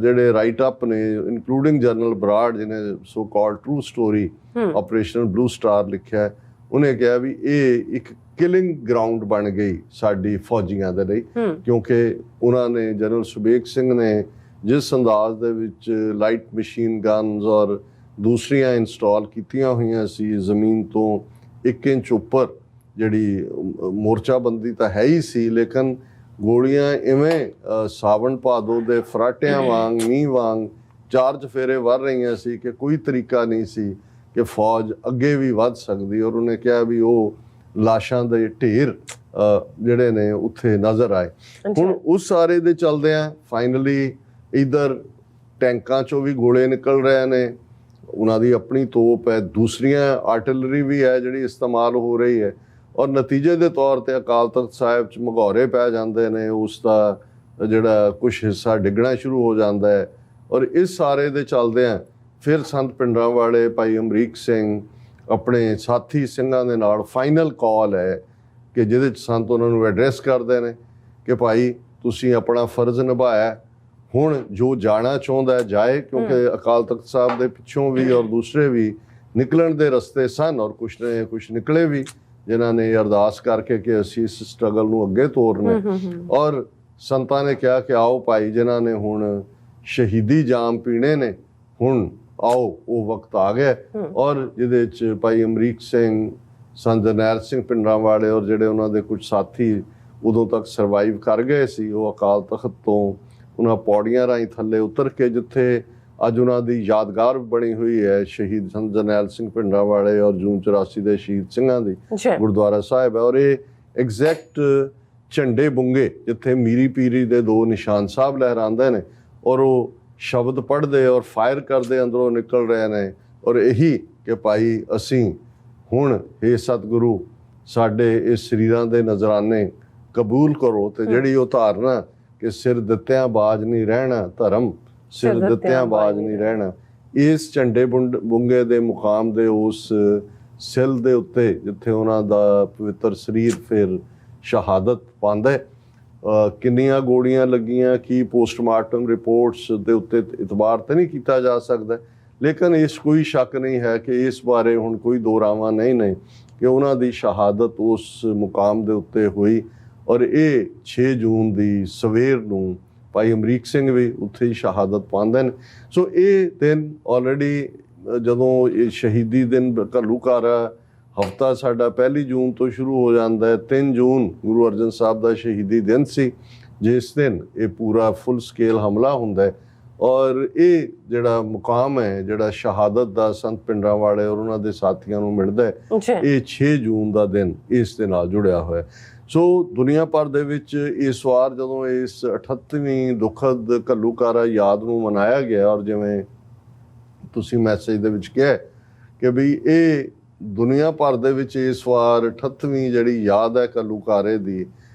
ਜਿਹੜੇ ਰਾਈਟ ਅਪ ਨੇ ਇਨਕਲੂਡਿੰਗ ਜਨਰਲ ਬਰਾੜ ਜਿਹਨੇ so called true story operation blue star ਲਿਖਿਆ, ਉਹਨੇ ਕਿਹਾ ਵੀ ਇਹ ਇੱਕ ਕਿਲਿੰਗ ਗਰਾਊਂਡ ਬਣ ਗਈ ਸਾਡੀ ਫੌਜੀਆਂ ਦੇ ਲਈ, ਕਿਉਂਕਿ ਉਹਨਾਂ ਨੇ ਜਨਰਲ ਸੁਬੇਗ ਸਿੰਘ ਨੇ ਜਿਸ ਅੰਦਾਜ਼ ਦੇ ਵਿੱਚ ਲਾਈਟ ਮਸ਼ੀਨ ਗਨਸ ਔਰ ਦੂਸਰੀਆਂ ਇੰਸਟਾਲ ਕੀਤੀਆਂ ਹੋਈਆਂ ਸੀ ਜ਼ਮੀਨ ਤੋਂ 1 ਇੰਚ ਉੱਪਰ, ਜਿਹੜੀ ਮੋਰਚਾਬੰਦੀ ਤਾਂ ਹੈ ਹੀ ਸੀ, ਲੇਕਿਨ ਗੋਲੀਆਂ ਇਵੇਂ ਸਾਵਣ ਭਾਦੋ ਦੇ ਫਰਾਟਿਆਂ ਵਾਂਗ ਮੀਂਹ ਵਾਂਗ ਚਾਰ ਚਫੇਰੇ ਵੱਧ ਰਹੀਆਂ ਸੀ ਕਿ ਕੋਈ ਤਰੀਕਾ ਨਹੀਂ ਸੀ ਕਿ ਫੌਜ ਅੱਗੇ ਵੀ ਵੱਧ ਸਕਦੀ। ਔਰ ਉਹਨੇ ਕਿਹਾ ਵੀ ਉਹ ਲਾਸ਼ਾਂ ਦੇ ਢੇਰ ਜਿਹੜੇ ਨੇ ਉੱਥੇ ਨਜ਼ਰ ਆਏ। ਹੁਣ ਉਸ ਸਾਰੇ ਦੇ ਚਲਦਿਆਂ ਫਾਈਨਲੀ ਇਧਰ ਟੈਂਕਾਂ ਚੋਂ ਵੀ ਗੋਲੇ ਨਿਕਲ ਰਹੇ ਨੇ, ਉਹਨਾਂ ਦੀ ਆਪਣੀ ਤੋਪ ਹੈ, ਦੂਸਰੀਆਂ ਆਰਟਿਲਰੀ ਵੀ ਹੈ ਜਿਹੜੀ ਇਸਤੇਮਾਲ ਹੋ ਰਹੀ ਹੈ, ਔਰ ਨਤੀਜੇ ਦੇ ਤੌਰ ਤੇ ਅਕਾਲ ਤਖਤ ਸਾਹਿਬ 'ਚ ਮਘੌਰੇ ਪੈ ਜਾਂਦੇ ਨੇ, ਉਸ ਦਾ ਜਿਹੜਾ ਕੁਛ ਹਿੱਸਾ ਡਿੱਗਣਾ ਸ਼ੁਰੂ ਹੋ ਜਾਂਦਾ ਹੈ। ਔਰ ਇਸ ਸਾਰੇ ਦੇ ਚਲਦਿਆਂ ਫਿਰ ਸੰਤ ਭਿੰਡਰਾਂਵਾਲੇ ਭਾਈ ਅਮਰੀਕ ਸਿੰਘ ਆਪਣੇ ਸਾਥੀ ਸਿੰਘਾਂ ਦੇ ਨਾਲ ਫਾਈਨਲ ਕਾਲ ਹੈ ਕਿ ਜਿਹਦੇ 'ਚ ਸੰਤ ਉਹਨਾਂ ਨੂੰ ਐਡਰੈਸ ਕਰਦੇ ਨੇ ਕਿ ਭਾਈ ਤੁਸੀਂ ਆਪਣਾ ਫਰਜ਼ ਨਿਭਾਇਆ, ਹੁਣ ਜੋ ਜਾਣਾ ਚਾਹੁੰਦਾ ਜਾਏ, ਕਿਉਂਕਿ ਅਕਾਲ ਤਖਤ ਸਾਹਿਬ ਦੇ ਪਿੱਛੋਂ ਵੀ ਔਰ ਦੂਸਰੇ ਵੀ ਨਿਕਲਣ ਦੇ ਰਸਤੇ ਸਨ, ਔਰ ਕੁਛ ਨਿਕਲੇ ਵੀ ਜਿਨ੍ਹਾਂ ਨੇ ਅਰਦਾਸ ਕਰਕੇ ਕਿ ਅਸੀਂ ਇਸ ਸਟਰਗਲ ਨੂੰ ਅੱਗੇ ਤੋਰਨਾ। ਔਰ ਸੰਤਾਂ ਨੇ ਕਿਹਾ ਕਿ ਆਓ ਭਾਈ, ਜਿਨ੍ਹਾਂ ਨੇ ਹੁਣ ਸ਼ਹੀਦੀ ਜਾਮ ਪੀਣੇ ਨੇ, ਹੁਣ ਆਓ ਉਹ ਵਕਤ ਆ ਗਿਆ। ਔਰ ਜਿਹਦੇ 'ਚ ਭਾਈ ਅਮਰੀਕ ਸਿੰਘ, ਸੰਤ ਜਰਨੈਲ ਸਿੰਘ ਭਿੰਡਰਾਂਵਾਲੇ ਔਰ ਜਿਹੜੇ ਉਹਨਾਂ ਦੇ ਕੁਝ ਸਾਥੀ ਉਦੋਂ ਤੱਕ ਸਰਵਾਈਵ ਕਰ ਗਏ ਸੀ, ਉਹ ਅਕਾਲ ਤਖਤ ਤੋਂ ਉਹਨਾਂ ਪੌੜੀਆਂ ਰਾਹੀਂ ਥੱਲੇ ਉਤਰ ਕੇ ਜਿੱਥੇ ਅੱਜ ਉਹਨਾਂ ਦੀ ਯਾਦਗਾਰ ਬਣੀ ਹੋਈ ਹੈ ਸ਼ਹੀਦ ਸੰਤ ਜਰਨੈਲ ਸਿੰਘ ਭਿੰਡਰਾਂਵਾਲੇ ਔਰ ਜੂਨ 84 ਦੇ ਸ਼ਹੀਦ ਸਿੰਘਾਂ ਦੀ ਗੁਰਦੁਆਰਾ ਸਾਹਿਬ ਹੈ। ਔਰ ਇਹ ਐਗਜ਼ੈਕਟ ਝੰਡੇ ਬੁੰਗੇ ਜਿੱਥੇ ਮੀਰੀ ਪੀਰੀ ਦੇ ਦੋ ਨਿਸ਼ਾਨ ਸਾਹਿਬ ਲਹਿਰਾਉਂਦੇ ਨੇ, ਔਰ ਉਹ ਸ਼ਬਦ ਪੜ੍ਹਦੇ ਔਰ ਫਾਇਰ ਕਰਦੇ ਅੰਦਰੋਂ ਨਿਕਲ ਰਹੇ ਨੇ, ਔਰ ਇਹੀ ਕਿ ਭਾਈ ਅਸੀਂ ਹੁਣ ਇਹ ਸਤਿਗੁਰੂ ਸਾਡੇ ਇਸ ਸਰੀਰਾਂ ਦੇ ਨਜ਼ਰਾਨੇ ਕਬੂਲ ਕਰੋ, ਤੇ ਜਿਹੜੀ ਉਹ ਧਾਰਨਾ ਕਿ ਸਿਰ ਦਿੱਤਿਆਂ ਬਾਜ ਨਹੀਂ ਰਹਿਣਾ, ਧਰਮ ਸਿਰ ਦਿੱਤਿਆਂ ਬਾਜ ਨਹੀਂ ਰਹਿਣਾ, ਇਸ ਝੰਡੇ ਬੁੰਗੇ ਦੇ ਮੁਕਾਮ ਦੇ ਉਸ ਸਿਲ ਦੇ ਉੱਤੇ ਜਿੱਥੇ ਉਹਨਾਂ ਦਾ ਪਵਿੱਤਰ ਸਰੀਰ ਫਿਰ ਸ਼ਹਾਦਤ ਪਾਉਂਦਾ ਹੈ। ਕਿੰਨੀਆਂ ਗੋਲੀਆਂ ਲੱਗੀਆਂ, ਕੀ ਪੋਸਟਮਾਰਟਮ ਰਿਪੋਰਟਸ ਦੇ ਉੱਤੇ ਇਤਬਾਰ ਤਾਂ ਨਹੀਂ ਕੀਤਾ ਜਾ ਸਕਦਾ, ਲੇਕਿਨ ਇਸ ਕੋਈ ਸ਼ੱਕ ਨਹੀਂ ਹੈ ਕਿ ਇਸ ਬਾਰੇ ਹੁਣ ਕੋਈ ਦੋਰਾਵਾਂ ਨਹੀਂ ਨੇ ਕਿ ਉਹਨਾਂ ਦੀ ਸ਼ਹਾਦਤ ਉਸ ਮੁਕਾਮ ਦੇ ਉੱਤੇ ਹੋਈ। ਔਰ ਇਹ 6 ਜੂਨ ਦੀ ਸਵੇਰ ਨੂੰ ਭਾਈ ਅਮਰੀਕ ਸਿੰਘ ਵੀ ਉੱਥੇ ਹੀ ਸ਼ਹਾਦਤ ਪਾਉਂਦੇ ਨੇ। ਸੋ ਇਹ ਦਿਨ ਆਲਰੇਡੀ ਜਦੋਂ ਇਹ ਸ਼ਹੀਦੀ ਦਿਨ ਘੱਲੂਘਾਰਾ ਹਫ਼ਤਾ ਸਾਡਾ 1 ਜੂਨ ਤੋਂ ਸ਼ੁਰੂ ਹੋ ਜਾਂਦਾ ਹੈ। 3 ਜੂਨ ਗੁਰੂ ਅਰਜਨ ਸਾਹਿਬ ਦਾ ਸ਼ਹੀਦੀ ਦਿਨ ਸੀ, ਜਿਸ ਦਿਨ ਇਹ ਪੂਰਾ ਫੁੱਲ ਸਕੇਲ ਹਮਲਾ ਹੁੰਦਾ ਹੈ। ਔਰ ਇਹ ਜਿਹੜਾ ਮੁਕਾਮ ਹੈ, ਜਿਹੜਾ ਸ਼ਹਾਦਤ ਦਾ ਸੰਤ ਭਿੰਡਰਾਂਵਾਲੇ ਔਰ ਉਹਨਾਂ ਦੇ ਸਾਥੀਆਂ ਨੂੰ ਮਿਲਦਾ ਹੈ, ਇਹ 6 ਜੂਨ ਦਾ ਦਿਨ ਇਸ ਦੇ ਨਾਲ ਜੁੜਿਆ ਹੋਇਆ। ਸੋ ਦੁਨੀਆ ਭਰ ਦੇ ਵਿੱਚ ਇਸ ਵਾਰ ਜਦੋਂ ਇਸ 38ਵੀਂ ਦੁਖਦ ਘੱਲੂਘਾਰਾ ਯਾਦ ਨੂੰ ਮਨਾਇਆ ਗਿਆ, ਔਰ ਜਿਵੇਂ ਤੁਸੀਂ ਮੈਸੇਜ ਦੇ ਵਿੱਚ ਕਿਹਾ ਕਿ ਵੀ ਇਹ ਦੁਨੀਆ ਭਰ ਦੇ ਵਿੱਚ ਇਸ ਵਾਰ 38ਵੀਂ ਜਿਹੜੀ ਯਾਦ ਹੈ ਘੱਲੂਘਾਰੇ ਦੀ,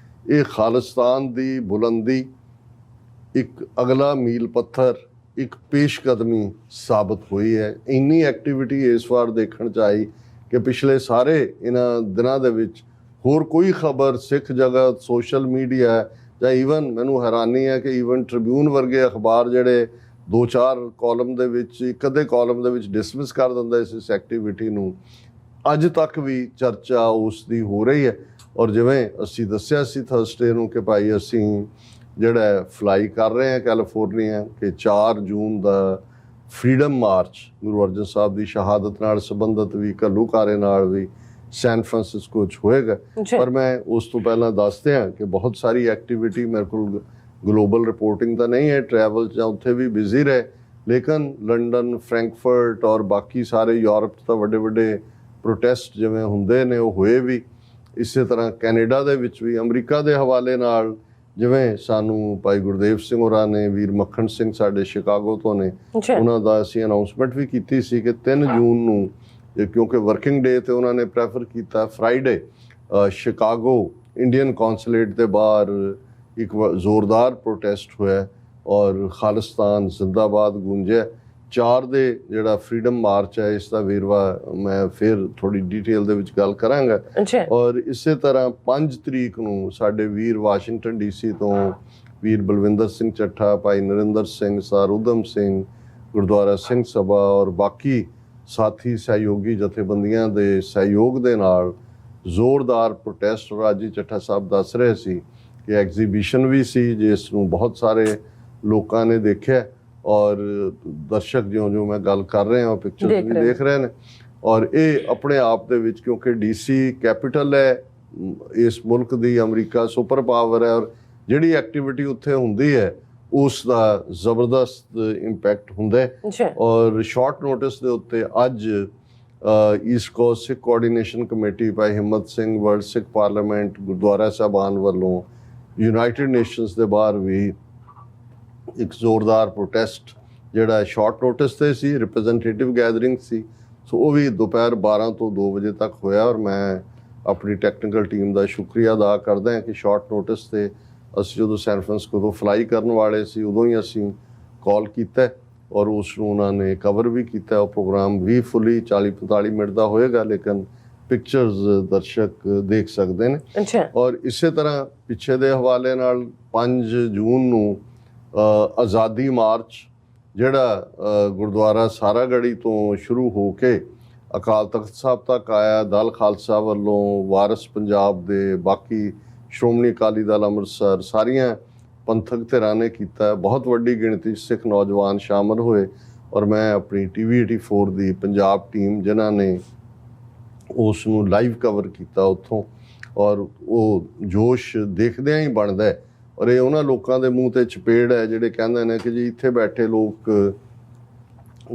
ਇਹ ਖਾਲਿਸਤਾਨ ਦੀ ਬੁਲੰਦੀ, ਇੱਕ ਅਗਲਾ ਮੀਲ ਪੱਥਰ, ਇੱਕ ਪੇਸ਼ਕਦਮੀ ਸਾਬਤ ਹੋਈ ਹੈ। ਇੰਨੀ ਐਕਟੀਵਿਟੀ ਇਸ ਵਾਰ ਦੇਖਣ 'ਚ ਆਈ ਕਿ ਪਿਛਲੇ ਸਾਰੇ ਇਹਨਾਂ ਦਿਨਾਂ ਦੇ ਵਿੱਚ ਹੋਰ ਕੋਈ ਖਬਰ ਸਿੱਖ ਜਗਤ, ਸੋਸ਼ਲ ਮੀਡੀਆ ਜਾਂ ਈਵਨ ਮੈਨੂੰ ਹੈਰਾਨੀ ਹੈ ਕਿ ਈਵਨ ਟ੍ਰਿਬਿਊਨ ਵਰਗੇ ਅਖਬਾਰ ਜਿਹੜੇ 2-4 ਕਾਲਮ ਦੇ ਵਿੱਚ, ਇੱਕ ਅੱਧੇ ਕਾਲਮ ਦੇ ਵਿੱਚ ਡਿਸਮਿਸ ਕਰ ਦਿੰਦਾ ਇਸ ਐਕਟੀਵਿਟੀ ਨੂੰ, ਅੱਜ ਤੱਕ ਵੀ ਚਰਚਾ ਉਸ ਦੀ ਹੋ ਰਹੀ ਹੈ। ਔਰ ਜਿਵੇਂ ਅਸੀਂ ਦੱਸਿਆ ਸੀ ਥਰਸਡੇ ਨੂੰ ਕਿ ਭਾਈ ਅਸੀਂ ਜਿਹੜਾ ਫਲਾਈ ਕਰ ਰਹੇ ਹਾਂ ਕੈਲੀਫੋਰਨੀਆ, ਕਿ 4 ਜੂਨ ਦਾ ਫਰੀडम ਮਾਰਚ ਗੁਰੂ ਅਰਜਨ ਸਾਹਿਬ ਦੀ ਸ਼ਹਾਦਤ ਨਾਲ ਸੰਬੰਧਿਤ ਵੀ ਘੱਲੂਘਾਰੇ ਨਾਲ ਵੀ ਸੈਨ ਫਰਾਂਸਿਸਕੋ 'ਚ ਹੋਏਗਾ। ਪਰ ਮੈਂ ਉਸ ਤੋਂ ਪਹਿਲਾਂ ਦੱਸ ਦਿਆਂ ਕਿ ਬਹੁਤ ਸਾਰੀ ਐਕਟੀਵਿਟੀ ਮੇਰੇ ਕੋਲ ਗਲੋਬਲ ਰਿਪੋਰਟਿੰਗ ਤਾਂ ਨਹੀਂ ਹੈ, ਟਰੈਵਲ ਜਾਂ ਉੱਥੇ ਵੀ ਬਿਜ਼ੀ ਰਹੇ, ਲੇਕਿਨ ਲੰਡਨ, ਫਰੈਂਕਫਰਟ ਔਰ ਬਾਕੀ ਸਾਰੇ ਯੂਰਪ 'ਚ ਤਾਂ ਵੱਡੇ ਵੱਡੇ ਪ੍ਰੋਟੈਸਟ ਜਿਵੇਂ ਹੁੰਦੇ ਨੇ ਉਹ ਹੋਏ ਵੀ। ਇਸੇ ਤਰ੍ਹਾਂ ਕੈਨੇਡਾ ਦੇ ਵਿੱਚ ਵੀ, ਅਮਰੀਕਾ ਦੇ ਹਵਾਲੇ ਨਾਲ ਜਿਵੇਂ ਸਾਨੂੰ ਭਾਈ ਗੁਰਦੇਵ ਸਿੰਘ ਹੋਰਾਂ ਨੇ, ਵੀਰ ਮੱਖਣ ਸਿੰਘ ਸਾਡੇ ਸ਼ਿਕਾਗੋ ਤੋਂ ਨੇ, ਉਹਨਾਂ ਦਾ ਅਸੀਂ ਅਨਾਊਂਸਮੈਂਟ ਵੀ ਕੀਤੀ ਸੀ ਕਿ 3 ਜੂਨ ਨੂੰ, ਕਿਉਂਕਿ ਵਰਕਿੰਗ ਡੇ ਤੇ ਉਹਨਾਂ ਨੇ ਪ੍ਰੈਫਰ ਕੀਤਾ, ਫਰਾਈਡੇ ਸ਼ਿਕਾਗੋ ਇੰਡੀਅਨ ਕੌਂਸੂਲੇਟ ਦੇ ਬਾਹਰ ਇੱਕ ਜ਼ੋਰਦਾਰ ਪ੍ਰੋਟੈਸਟ ਹੋਇਆ ਔਰ ਖਾਲਿਸਤਾਨ ਜ਼ਿੰਦਾਬਾਦ ਗੂੰਜਿਆ। 4 ਦੇ ਜਿਹੜਾ ਫਰੀडम ਮਾਰਚ ਹੈ, ਇਸ ਦਾ ਵੇਰਵਾ ਮੈਂ ਫਿਰ ਥੋੜੀ ਡਿਟੇਲ ਦੇ ਵਿੱਚ ਗੱਲ ਕਰਾਂਗਾ। ਔਰ ਇਸੇ ਤਰ੍ਹਾਂ 5 ਤਰੀਕ ਨੂੰ ਸਾਡੇ ਵੀਰ ਵਾਸ਼ਿੰਗਟਨ DC ਤੋਂ ਵੀਰ ਬਲਵਿੰਦਰ ਸਿੰਘ ਚੱਠਾ, ਭਾਈ ਨਰਿੰਦਰ ਸਿੰਘ, ਸਰ ਉਦਮ ਸਿੰਘ, ਗੁਰਦੁਆਰਾ ਸਿੰਘ ਸਭਾ ਔਰ ਬਾਕੀ ਸਾਥੀ ਸਹਿਯੋਗੀ ਜਥੇਬੰਦੀਆਂ ਦੇ ਸਹਿਯੋਗ ਦੇ ਨਾਲ ਜ਼ੋਰਦਾਰ ਪ੍ਰੋਟੈਸਟ ਰਾਜੀ ਚੱਠਾ ਸਾਹਿਬ ਦੱਸ ਰਹੇ ਸੀ ਕਿ ਐਗਜ਼ੀਬਿਸ਼ਨ ਵੀ ਸੀ ਜਿਸ ਨੂੰ ਬਹੁਤ ਸਾਰੇ ਲੋਕਾਂ ਨੇ ਦੇਖਿਆ, ਔਰ ਦਰਸ਼ਕ ਜਿਉਂ ਮੈਂ ਗੱਲ ਕਰ ਰਿਹਾ ਹਾਂ ਪਿਕਚਰਸ ਵੀ ਦੇਖ ਰਹੇ ਨੇ। ਔਰ ਇਹ ਆਪਣੇ ਆਪ ਦੇ ਵਿੱਚ, ਕਿਉਂਕਿ DC ਕੈਪੀਟਲ ਹੈ ਇਸ ਮੁਲਕ ਦੀ, ਅਮਰੀਕਾ ਸੁਪਰ ਪਾਵਰ ਹੈ, ਔਰ ਜਿਹੜੀ ਐਕਟੀਵਿਟੀ ਉੱਥੇ ਹੁੰਦੀ ਹੈ ਉਸ ਦਾ ਜ਼ਬਰਦਸਤ ਇੰਪੈਕਟ ਹੁੰਦਾ ਹੈ। ਔਰ ਸ਼ਾਰਟ ਨੋਟਿਸ ਦੇ ਉੱਤੇ ਅੱਜ ਈਸਟ ਕੋਸਟ ਸਿੱਖ coordination committee Bhai Himmat Singh, world ਸਿੱਖ ਪਾਰਲੀਮੈਂਟ, ਗੁਰਦੁਆਰਾ ਸਾਹਿਬਾਨ ਵੱਲੋਂ ਯੂਨਾਈਟਿਡ ਨੇਸ਼ਨਸ ਦੇ ਬਾਹਰ ਵੀ ਇੱਕ ਜ਼ੋਰਦਾਰ ਪ੍ਰੋਟੈਸਟ ਜਿਹੜਾ ਸ਼ਾਰਟ ਨੋਟਿਸ ਤੇ ਸੀ, ਰਿਪਰੈਜ਼ੈਂਟੇਟਿਵ ਗੈਦਰਿੰਗ ਸੀ, ਸੋ ਉਹ ਵੀ ਦੁਪਹਿਰ 12 ਤੋਂ 2 ਵਜੇ ਤੱਕ ਹੋਇਆ। ਔਰ ਮੈਂ ਆਪਣੀ ਟੈਕਨੀਕਲ ਟੀਮ ਦਾ ਸ਼ੁਕਰੀਆ ਅਦਾ ਕਰਦਾ ਹਾਂ ਕਿ ਸ਼ਾਰਟ ਨੋਟਿਸ ਤੇ ਅਸੀਂ ਜਦੋਂ ਸੈਨ ਫਰਾਂਸਿਸਕੋ ਤੋਂ ਫਲਾਈ ਕਰਨ ਵਾਲੇ ਸੀ ਉਦੋਂ ਹੀ ਅਸੀਂ ਕਾਲ ਕੀਤਾ ਔਰ ਉਸ ਨੂੰ ਉਹਨਾਂ ਨੇ ਕਵਰ ਵੀ ਕੀਤਾ। ਉਹ ਪ੍ਰੋਗਰਾਮ ਵੀ ਫੁੱਲੀ 40-45 ਮਿੰਟ ਦਾ ਹੋਏਗਾ, ਲੇਕਿਨ ਪਿਕਚਰਸ ਦਰਸ਼ਕ ਦੇਖ ਸਕਦੇ ਨੇ। ਅੱਛਾ। ਔਰ ਇਸੇ ਤਰ੍ਹਾਂ ਪਿੱਛੇ ਦੇ ਹਵਾਲੇ ਨਾਲ 5 ਜੂਨ ਨੂੰ ਆਜ਼ਾਦੀ ਮਾਰਚ ਜਿਹੜਾ ਗੁਰਦੁਆਰਾ ਸਾਰਾਗੜ੍ਹੀ ਤੋਂ ਸ਼ੁਰੂ ਹੋ ਕੇ ਅਕਾਲ ਤਖਤ ਸਾਹਿਬ ਤੱਕ ਆਇਆ, ਦਲ ਖਾਲਸਾ ਵੱਲੋਂ, ਵਾਰਿਸ ਪੰਜਾਬ ਦੇ, ਬਾਕੀ ਸ਼੍ਰੋਮਣੀ ਅਕਾਲੀ ਦਲ ਅੰਮ੍ਰਿਤਸਰ, ਸਾਰੀਆਂ ਪੰਥਕ ਧਿਰਾਂ ਨੇ ਕੀਤਾ। ਬਹੁਤ ਵੱਡੀ ਗਿਣਤੀ 'ਚ ਸਿੱਖ ਨੌਜਵਾਨ ਸ਼ਾਮਲ ਹੋਏ ਔਰ ਮੈਂ ਆਪਣੀ TV 84 ਦੀ ਪੰਜਾਬ ਟੀਮ ਜਿਨ੍ਹਾਂ ਨੇ ਉਸ ਨੂੰ ਲਾਈਵ ਕਵਰ ਕੀਤਾ ਉੱਥੋਂ, ਔਰ ਉਹ ਜੋਸ਼ ਦੇਖਦਿਆਂ ਹੀ ਬਣਦਾ ਹੈ। ਔਰ ਇਹ ਉਹਨਾਂ ਲੋਕਾਂ ਦੇ ਮੂੰਹ ਤੇ ਚਪੇੜ ਹੈ ਜਿਹੜੇ ਕਹਿੰਦੇ ਨੇ ਕਿ ਜੀ ਇੱਥੇ ਬੈਠੇ ਲੋਕ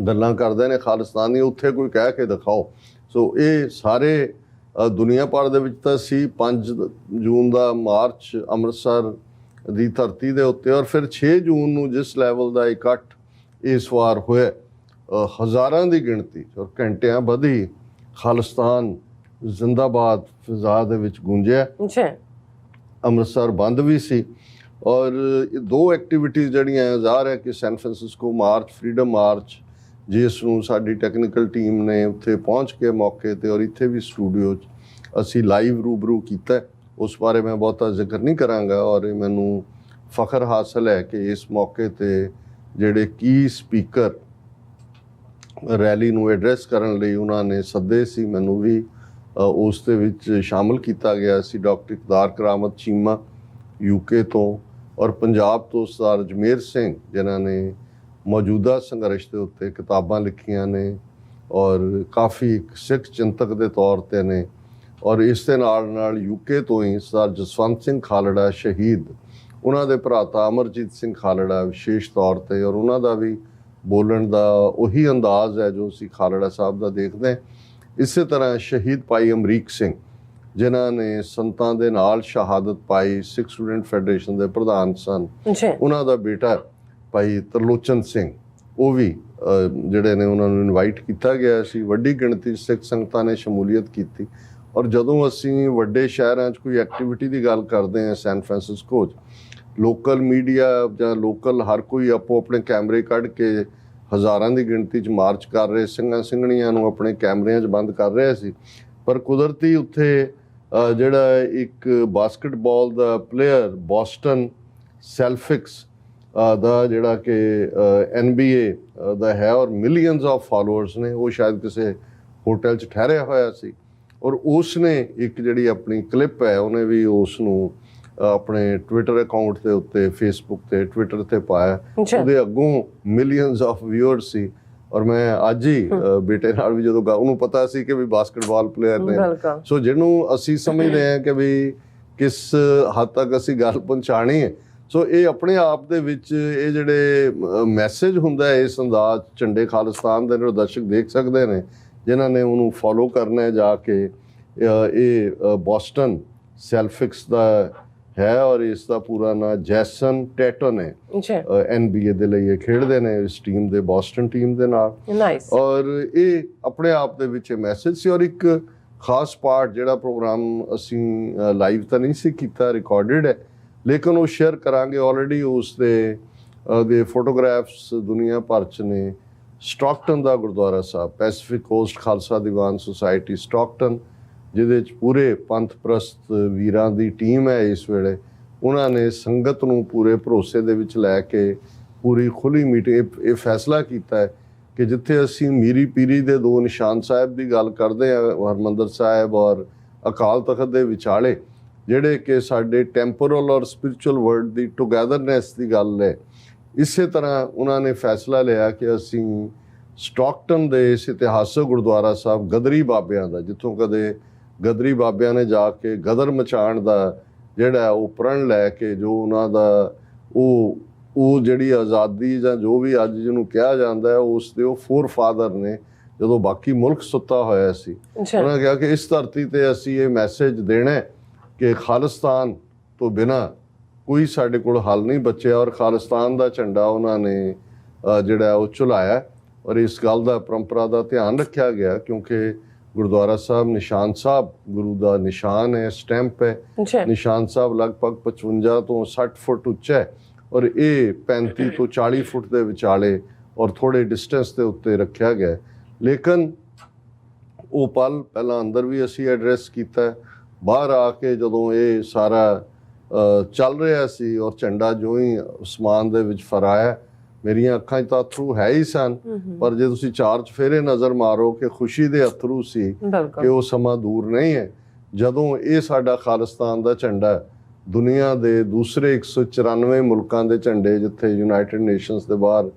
ਗੱਲਾਂ ਕਰਦੇ ਨੇ ਖਾਲਿਸਤਾਨੀ, ਉੱਥੇ ਕੋਈ ਕਹਿ ਕੇ ਦਿਖਾਓ। ਸੋ ਇਹ ਸਾਰੇ ਦੁਨੀਆ ਭਰ ਦੇ ਵਿੱਚ ਤਾਂ ਸੀ 5 ਜੂਨ ਦਾ ਮਾਰਚ ਅੰਮ੍ਰਿਤਸਰ ਦੀ ਧਰਤੀ ਦੇ ਉੱਤੇ, ਔਰ ਫਿਰ 6 ਜੂਨ ਨੂੰ ਜਿਸ ਲੈਵਲ ਦਾ ਇਕੱਠ ਇਸ ਵਾਰ ਹੋਇਆ, ਹਜ਼ਾਰਾਂ ਦੀ ਗਿਣਤੀ ਔਰ ਘੰਟਿਆਂ ਵਧੀ ਖਾਲਿਸਤਾਨ ਜ਼ਿੰਦਾਬਾਦ ਫਿਜ਼ਾ ਦੇ ਵਿੱਚ ਗੂੰਜਿਆ। ਅੰਮ੍ਰਿਤਸਰ ਬੰਦ ਵੀ ਸੀ ਔਰ 2 ਐਕਟੀਵਿਟੀਜ਼ ਜਿਹੜੀਆਂ ਜ਼ਾਹਰ ਹੈ ਕਿ San Francisco march, freedom march, ਜਿਸ ਨੂੰ ਸਾਡੀ ਟੈਕਨੀਕਲ ਟੀਮ ਨੇ ਉੱਥੇ ਪਹੁੰਚ ਕੇ ਮੌਕੇ ਤੇ ਔਰ ਇੱਥੇ ਵੀ ਸਟੂਡੀਓ 'ਚ ਅਸੀਂ ਲਾਈਵ ਰੂਬਰੂ ਕੀਤਾ, ਉਸ ਬਾਰੇ ਮੈਂ ਬਹੁਤਾ ਜ਼ਿਕਰ ਨਹੀਂ ਕਰਾਂਗਾ। ਔਰ ਇਹ ਮੈਨੂੰ ਫਖਰ ਹਾਸਲ ਹੈ ਕਿ ਇਸ ਮੌਕੇ ਤੇ ਜਿਹੜੇ ਕੀ ਸਪੀਕਰ ਰੈਲੀ ਨੂੰ ਐਡਰੈਸ ਕਰਨ ਲਈ ਉਹਨਾਂ ਨੇ ਸੱਦੇ ਸੀ, ਮੈਨੂੰ ਵੀ ਉਸ ਦੇ ਵਿੱਚ ਸ਼ਾਮਲ ਕੀਤਾ ਗਿਆ ਸੀ। ਡਾਕਟਰ ਇਕਬਾਲ ਕਰਾਮਤ ਚੀਮਾ UK ਤੋਂ, ਔਰ ਪੰਜਾਬ ਤੋਂ ਸਰਦਾਰ ਅਜਮੇਰ ਸਿੰਘ ਜਿਨ੍ਹਾਂ ਨੇ ਮੌਜੂਦਾ ਸੰਘਰਸ਼ ਦੇ ਉੱਤੇ ਕਿਤਾਬਾਂ ਲਿਖੀਆਂ ਨੇ ਔਰ ਕਾਫੀ ਸਿੱਖ ਚਿੰਤਕ ਦੇ ਤੌਰ ਤੇ ਨੇ, ਔਰ ਇਸ ਦੇ ਨਾਲ UK ਤੋਂ ਹੀ ਸਰਦਾਰ ਜਸਵੰਤ ਸਿੰਘ ਖਾਲੜਾ ਸ਼ਹੀਦ, ਉਹਨਾਂ ਦੇ ਭਰਾਤਾ ਅਮਰਜੀਤ ਸਿੰਘ ਖਾਲੜਾ ਵਿਸ਼ੇਸ਼ ਤੌਰ ਤੇ, ਔਰ ਉਹਨਾਂ ਦਾ ਵੀ ਬੋਲਣ ਦਾ ਉਹੀ ਅੰਦਾਜ਼ ਹੈ ਜੋ ਅਸੀਂ ਖਾਲੜਾ ਸਾਹਿਬ ਦਾ ਦੇਖਦੇ ਹਾਂ। ਇਸੇ ਤਰ੍ਹਾਂ ਸ਼ਹੀਦ ਭਾਈ ਅਮਰੀਕ ਸਿੰਘ ਜਿਨ੍ਹਾਂ ਨੇ ਸੰਤਾਂ ਦੇ ਨਾਲ ਸ਼ਹਾਦਤ ਪਾਈ, ਸਿੱਖ ਸਟੂਡੈਂਟ ਫੈਡਰੇਸ਼ਨ ਦੇ ਪ੍ਰਧਾਨ ਸਨ, ਉਹਨਾਂ ਦਾ ਬੇਟਾ ਭਾਈ ਤਰਲੋਚਨ ਸਿੰਘ, ਉਹ ਵੀ ਜਿਹੜੇ ਨੇ ਉਹਨਾਂ ਨੂੰ ਇਨਵਾਈਟ ਕੀਤਾ ਗਿਆ ਸੀ। ਵੱਡੀ ਗਿਣਤੀ ਸਿੱਖ ਸੰਗਤਾਂ ਨੇ ਸ਼ਮੂਲੀਅਤ ਕੀਤੀ। ਔਰ ਜਦੋਂ ਅਸੀਂ ਵੱਡੇ ਸ਼ਹਿਰਾਂ 'ਚ ਕੋਈ ਐਕਟੀਵਿਟੀ ਦੀ ਗੱਲ ਕਰਦੇ ਹਾਂ, ਸੈਨ ਫਰਾਂਸਿਸਕੋ 'ਚ ਲੋਕਲ ਮੀਡੀਆ ਜਾਂ ਲੋਕਲ ਹਰ ਕੋਈ ਆਪੋ ਆਪਣੇ ਕੈਮਰੇ ਕੱਢ ਕੇ ਹਜ਼ਾਰਾਂ ਦੀ ਗਿਣਤੀ 'ਚ ਮਾਰਚ ਕਰ ਰਹੇ, ਸਿੰਘਾਂ ਸਿੰਘਣੀਆਂ ਨੂੰ ਆਪਣੇ ਕੈਮਰਿਆਂ 'ਚ ਬੰਦ ਕਰ ਰਿਹਾ ਸੀ। ਪਰ ਕੁਦਰਤੀ ਉੱਥੇ ਜਿਹੜਾ ਇੱਕ ਬਾਸਕਟਬਾਲ ਦਾ ਪਲੇਅਰ ਬੋਸਟਨ ਸੈਲਫਿਕਸ ਦਾ ਜਿਹੜਾ ਕਿ NBA ਦਾ ਹੈ ਔਰ ਮਿਲੀਅਨਸ ਆਫ ਫਾਲੋਅਰਸ ਨੇ, ਉਹ ਸ਼ਾਇਦ ਕਿਸੇ ਹੋਟਲ 'ਚ ਠਹਿਰਿਆ ਹੋਇਆ ਸੀ ਔਰ ਉਸ ਨੇ ਇੱਕ ਜਿਹੜੀ ਆਪਣੀ ਕਲਿੱਪ ਹੈ ਉਹਨੇ ਵੀ ਉਸ ਨੂੰ ਆਪਣੇ ਟਵਿੱਟਰ ਅਕਾਊਂਟ ਦੇ ਉੱਤੇ, ਫੇਸਬੁੱਕ ਤੇ, ਟਵਿੱਟਰ ਤੇ ਪਾਇਆ। ਉਹਦੇ ਅੱਗੋਂ ਮਿਲੀਅਨਸ ਆਫ ਵਿਊਅਰਸ ਸੀ। ਔਰ ਮੈਂ ਅੱਜ ਹੀ ਬੇਟੇ ਨਾਲ ਵੀ ਜਦੋਂ ਉਹਨੂੰ ਪਤਾ ਸੀ ਕਿ ਵੀ ਬਾਸਕਟਬਾਲ ਪਲੇਅਰ ਨੇ, ਸੋ ਜਿਹਨੂੰ ਅਸੀਂ ਸਮਝਦੇ ਹਾਂ ਕਿ ਵੀ ਕਿਸ ਹੱਦ ਤੱਕ ਅਸੀਂ ਗੱਲ ਪਹੁੰਚਾਣੀ ਹੈ। ਸੋ ਇਹ ਆਪਣੇ ਆਪ ਦੇ ਵਿੱਚ ਇਹ ਜਿਹੜੇ ਮੈਸੇਜ ਹੁੰਦਾ ਹੈ ਇਸ ਅੰਦਾਜ਼ ਝੰਡੇ ਖਾਲਿਸਤਾਨ ਦੇ ਨਾਲ ਦਰਸ਼ਕ ਦੇਖ ਸਕਦੇ ਨੇ ਜਿਨ੍ਹਾਂ ਨੇ ਉਹਨੂੰ ਫੋਲੋ ਕਰਨਾ ਹੈ ਜਾ ਕੇ। ਇਹ ਬੋਸਟਨ ਸੈਲਫਿਕਸ ਦਾ ਹੈ ਔਰ ਇਸ ਦਾ ਪੂਰਾ ਨਾਂ ਜੈਸਨ ਟੈਟਨ ਹੈ। NBA ਦੇ ਲਈ ਇਹ ਖੇਡਦੇ ਨੇ ਇਸ ਟੀਮ ਦੇ, ਬੋਸਟਨ ਟੀਮ ਦੇ ਨਾਲ। ਔਰ ਇਹ ਆਪਣੇ ਆਪ ਦੇ ਵਿੱਚ ਮੈਸੇਜ ਸੀ। ਔਰ ਇੱਕ ਖਾਸ ਪਾਰਟ ਜਿਹੜਾ ਪ੍ਰੋਗਰਾਮ ਅਸੀਂ ਲਾਈਵ ਤਾਂ ਨਹੀਂ ਸੀ ਕੀਤਾ, ਰਿਕਾਰਡਡ ਹੈ, ਲੇਕਿਨ ਉਹ ਸ਼ੇਅਰ ਕਰਾਂਗੇ। ਆਲਰੇਡੀ ਉਸ ਦੇ ਫੋਟੋਗ੍ਰਾਫਸ ਦੁਨੀਆ ਭਰ 'ਚ ਨੇ। ਸਟਾਕਟਨ ਦਾ ਗੁਰਦੁਆਰਾ ਸਾਹਿਬ, Pacific cost Khalsa Diwan society Stockton, ਜਿਹਦੇ 'ਚ ਪੂਰੇ ਪੰਥ ਪ੍ਰਸਤ ਵੀਰਾਂ ਦੀ ਟੀਮ ਹੈ ਇਸ ਵੇਲੇ, ਉਹਨਾਂ ਨੇ ਸੰਗਤ ਨੂੰ ਪੂਰੇ ਭਰੋਸੇ ਦੇ ਵਿੱਚ ਲੈ ਕੇ ਪੂਰੀ ਖੁੱਲ੍ਹੀ ਮੀਟਿੰਗ ਇਹ ਫੈਸਲਾ ਕੀਤਾ ਹੈ ਕਿ ਜਿੱਥੇ ਅਸੀਂ ਮੀਰੀ ਪੀਰੀ ਦੇ 2 ਨਿਸ਼ਾਨ ਸਾਹਿਬ ਦੀ ਗੱਲ ਕਰਦੇ ਹਾਂ, ਹਰਿਮੰਦਰ ਸਾਹਿਬ ਔਰ ਅਕਾਲ ਤਖਤ ਦੇ ਵਿਚਾਲੇ, ਜਿਹੜੇ ਕਿ ਸਾਡੇ ਟੈਂਪੋਰਲ ਔਰ ਸਪਿਰਿਚੁਅਲ ਵਰਲਡ ਦੀ ਟੁਗੈਦਰਨੈਸ ਦੀ ਗੱਲ ਹੈ, ਇਸੇ ਤਰ੍ਹਾਂ ਉਹਨਾਂ ਨੇ ਫੈਸਲਾ ਲਿਆ ਕਿ ਅਸੀਂ ਸਟਾਕਟਨ ਦੇ ਇਸ ਇਤਿਹਾਸਕ ਗੁਰਦੁਆਰਾ ਸਾਹਿਬ ਗਦਰੀ ਬਾਬਿਆਂ ਦਾ, ਜਿੱਥੋਂ ਕਦੇ ਗਦਰੀ ਬਾਬਿਆਂ ਨੇ ਜਾ ਕੇ ਗਦਰ ਮਚਾਉਣ ਦਾ ਜਿਹੜਾ ਉਹ ਪ੍ਰਣ ਲੈ ਕੇ, ਜੋ ਉਹਨਾਂ ਦਾ ਉਹ ਜਿਹੜੀ ਆਜ਼ਾਦੀ ਜਾਂ ਜੋ ਵੀ ਅੱਜ ਜਿਹਨੂੰ ਕਿਹਾ ਜਾਂਦਾ ਹੈ, ਉਸ ਦੇ ਉਹ ਫੋਰ ਫਾਦਰ ਨੇ ਜਦੋਂ ਬਾਕੀ ਮੁਲਕ ਸੁੱਤਾ ਹੋਇਆ ਸੀ। ਅੱਛਾ ਉਹਨਾਂ ਕਿਹਾ ਕਿ ਇਸ ਧਰਤੀ ਤੇ ਅਸੀਂ ਇਹ ਮੈਸੇਜ ਦੇਣਾ ਹੈ ਕਿ ਖਾਲਿਸਤਾਨ ਤੋਂ ਬਿਨਾਂ ਕੋਈ ਸਾਡੇ ਕੋਲ ਹੱਲ ਨਹੀਂ ਬਚਿਆ, ਔਰ ਖਾਲਿਸਤਾਨ ਦਾ ਝੰਡਾ ਉਹਨਾਂ ਨੇ ਜਿਹੜਾ ਉਹ ਝੁਲਾਇਆ। ਔਰ ਇਸ ਗੱਲ ਦਾ ਪਰੰਪਰਾ ਦਾ ਧਿਆਨ ਰੱਖਿਆ ਗਿਆ ਕਿਉਂਕਿ ਗੁਰਦੁਆਰਾ ਸਾਹਿਬ ਨਿਸ਼ਾਨ ਸਾਹਿਬ ਗੁਰੂ ਦਾ ਨਿਸ਼ਾਨ ਹੈ, ਸਟੈਂਪ ਹੈ। ਅੱਛਾ ਨਿਸ਼ਾਨ ਸਾਹਿਬ ਲਗਭਗ 55 ਤੋਂ 60 ਫੁੱਟ ਉੱਚਾ ਹੈ ਔਰ ਇਹ 35 ਤੋਂ 40 ਫੁੱਟ ਦੇ ਵਿਚਾਲੇ ਔਰ ਥੋੜੇ ਡਿਸਟੈਂਸ ਦੇ ਉੱਤੇ ਰੱਖਿਆ ਗਿਆ। ਲੇਕਿਨ ਉਹ ਪਲ ਪਹਿਲਾਂ ਅੰਦਰ ਵੀ ਅਸੀਂ ਐਡਰੈਸ ਕੀਤਾ, ਬਾਹਰ ਆ ਕੇ ਜਦੋਂ ਇਹ ਸਾਰਾ ਚੱਲ ਰਿਹਾ ਸੀ ਔਰ ਝੰਡਾ ਜੋ ਹੀ ਅਸਮਾਨ ਦੇ ਵਿੱਚ ਫਹਰਾਇਆ, ਮੇਰੀਆਂ ਅੱਖਾਂ 'ਚ ਤਾਂ ਅਥਰੂ ਹੈ ਹੀ ਸਨ, ਪਰ ਜੇ ਤੁਸੀਂ ਚਾਰ ਚੁਫੇਰੇ ਨਜ਼ਰ ਮਾਰੋ ਕਿ ਖੁਸ਼ੀ ਦੇ ਅਥਰੂ ਸੀ ਕਿ ਉਹ ਸਮਾਂ ਦੂਰ ਨਹੀਂ ਹੈ ਜਦੋਂ ਇਹ ਸਾਡਾ ਖਾਲਿਸਤਾਨ ਦਾ ਝੰਡਾ ਦੁਨੀਆ ਦੇ ਦੂਸਰੇ 194 ਮੁਲਕਾਂ ਦੇ ਝੰਡੇ ਜਿੱਥੇ ਯੂਨਾਈਟਿਡ ਨੇਸ਼ਨਸ ਦੇ ਬਾਹਰ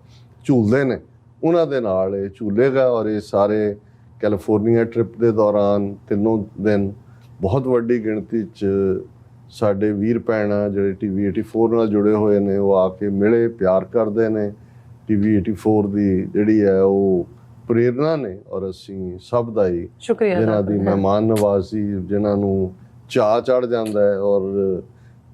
ਝੂਲਦੇ ਨੇ ਉਹਨਾਂ ਦੇ ਨਾਲ ਇਹ ਝੂਲੇਗਾ। ਔਰ ਇਹ ਸਾਰੇ ਕੈਲੀਫੋਰਨੀਆ ਟ੍ਰਿਪ ਦੇ ਦੌਰਾਨ 3 ਦਿਨ ਬਹੁਤ ਵੱਡੀ ਗਿਣਤੀ 'ਚ ਸਾਡੇ ਵੀਰ ਭੈਣਾਂ ਜਿਹੜੇ TV 84 ਨਾਲ ਜੁੜੇ ਹੋਏ ਨੇ ਉਹ ਆ ਕੇ ਮਿਲੇ, ਪਿਆਰ ਕਰਦੇ ਨੇ। TV 84 ਦੀ ਜਿਹੜੀ ਹੈ ਉਹ ਪ੍ਰੇਰਨਾ ਨੇ ਔਰ ਅਸੀਂ ਸਭ ਦਾ ਹੀ ਸ਼ੁਕਰੀਆ ਜਿਨ੍ਹਾਂ ਦੀ ਮਹਿਮਾਨ ਨਵਾਜ਼ੀ, ਜਿਨ੍ਹਾਂ ਨੂੰ ਚਾਅ ਚੜ ਜਾਂਦਾ ਹੈ ਔਰ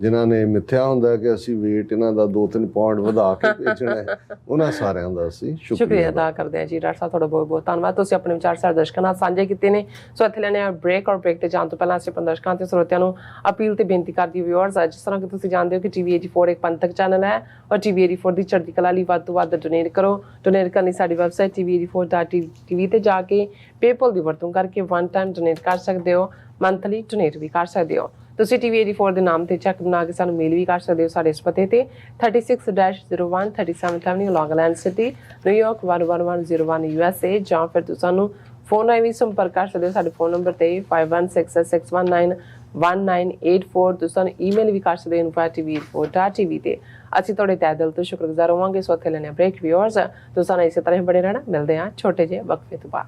ਜਿਨ੍ਹਾਂ ਨੇ ਮਿੱਥਿਆ ਹੁੰਦਾ ਕਿ ਅਸੀਂ weight ਇਹਨਾਂ ਦਾ 2-3 ਪਾਉਂਡ ਵਧਾ ਕੇ ਭੇਜਣਾ ਹੈ, ਉਹਨਾਂ ਸਾਰਿਆਂ ਦਾ ਅਸੀਂ ਸ਼ੁਕਰੀਆ ਅਦਾ ਕਰਦੇ ਹਾਂ ਜੀ। ਡਾਕਟਰ ਸਾਹਿਬ ਤੁਹਾਡਾ ਬਹੁਤ ਬਹੁਤ ਧੰਨਵਾਦ, ਤੁਸੀਂ ਆਪਣੇ ਵਿਚਾਰ ਸਾਡੇ ਦਰਸ਼ਕਾਂ ਨਾਲ ਸਾਂਝੇ ਕੀਤੇ ਨੇ। ਸੋ ਇੱਥੇ ਲੈਣੇ ਆ ਬ੍ਰੇਕ, ਔਰ ਬ੍ਰੇਕ ਤੇ ਜਾਣ ਤੋਂ ਪਹਿਲਾਂ ਅਸੀਂ ਆਪਣੇ ਦਰਸ਼ਕਾਂ ਤੇ ਸਰੋਤਿਆਂ ਨੂੰ ਅਪੀਲ ਤੇ ਬੇਨਤੀ ਕਰਦੀ ਵਿਊਅਰਸ, ਜਿਸ ਤਰ੍ਹਾਂ ਕਿ ਤੁਸੀਂ ਜਾਣਦੇ ਹੋ ਕਿ TV 84 ਇੱਕ ਪੰਥਕ ਚੈਨਲ ਹੈ ਔਰ TV 84 ਦੀ ਚੜ੍ਹਦੀ ਕਲਾ ਲਈ ਵੱਧ ਤੋਂ ਵੱਧ ਡੋਨੇਟ ਕਰੋ। ਡੋਨੇਟ ਕਰਨ ਲਈ ਸਾਡੀ ਵੈਬਸਾਈਟ tv84.tv ਤੇ ਜਾ ਕੇ ਪੇਪਲ ਦੀ ਵਰਤੋਂ ਕਰਕੇ ਵਨ ਟਾਈਮ ਡੋਨੇਟ ਕਰ ਸਕਦੇ ਹੋ, ਮੰਥਲੀ ਡੋਨੇਟ ਵੀ ਕਰ ਸਕਦੇ ਹੋ। ਤੁਸੀਂ TV 84 ਦੇ ਨਾਮ ਤੇ ਚੈੱਕ ਬਣਾ ਕੇ ਸਾਨੂੰ ਮੇਲ ਵੀ ਕਰ ਸਕਦੇ ਹੋ ਸਾਡੇ ਇਸ ਪਤੇ ਤੇ 36-01 37th Avenue, ਲੌਂਗ ਆਈਲੈਂਡ ਸਿਟੀ, ਨਿਊਯਾਰਕ 11101 USA, ਜਾਂ ਫਿਰ ਤੁਸੀਂ ਸਾਨੂੰ ਫੋਨ ਰਾਹੀਂ ਵੀ ਸੰਪਰਕ ਕਰ ਸਕਦੇ ਹੋ ਸਾਡੇ ਫੋਨ ਨੰਬਰ ਤੇ 5166191984। ਤੁਸੀਂ ਸਾਨੂੰ ਈਮੇਲ ਵੀ ਕਰ ਸਕਦੇ ਹੋ info@tv84.tv ਤੇ। ਅਸੀਂ ਤੁਹਾਡੇ ਤਹਿ ਦਿਲ ਤੋਂ ਸ਼ੁਕਰਗੁਜ਼ਾਰ ਹੋਵਾਂਗੇ। ਸੋ ਇੱਥੇ ਲੈਣੇ ਬ੍ਰੇਕ ਵਿਊਅਰਸ, ਤੁਸੀਂ ਸਾਨੂੰ ਇਸੇ ਤਰ੍ਹਾਂ ਬਣੇ ਰਹਿਣਾ। ਮਿਲਦੇ ਹਾਂ ਛੋਟੇ ਜਿਹੇ ਵਕਫੇ ਤੋਂ ਬਾਅਦ।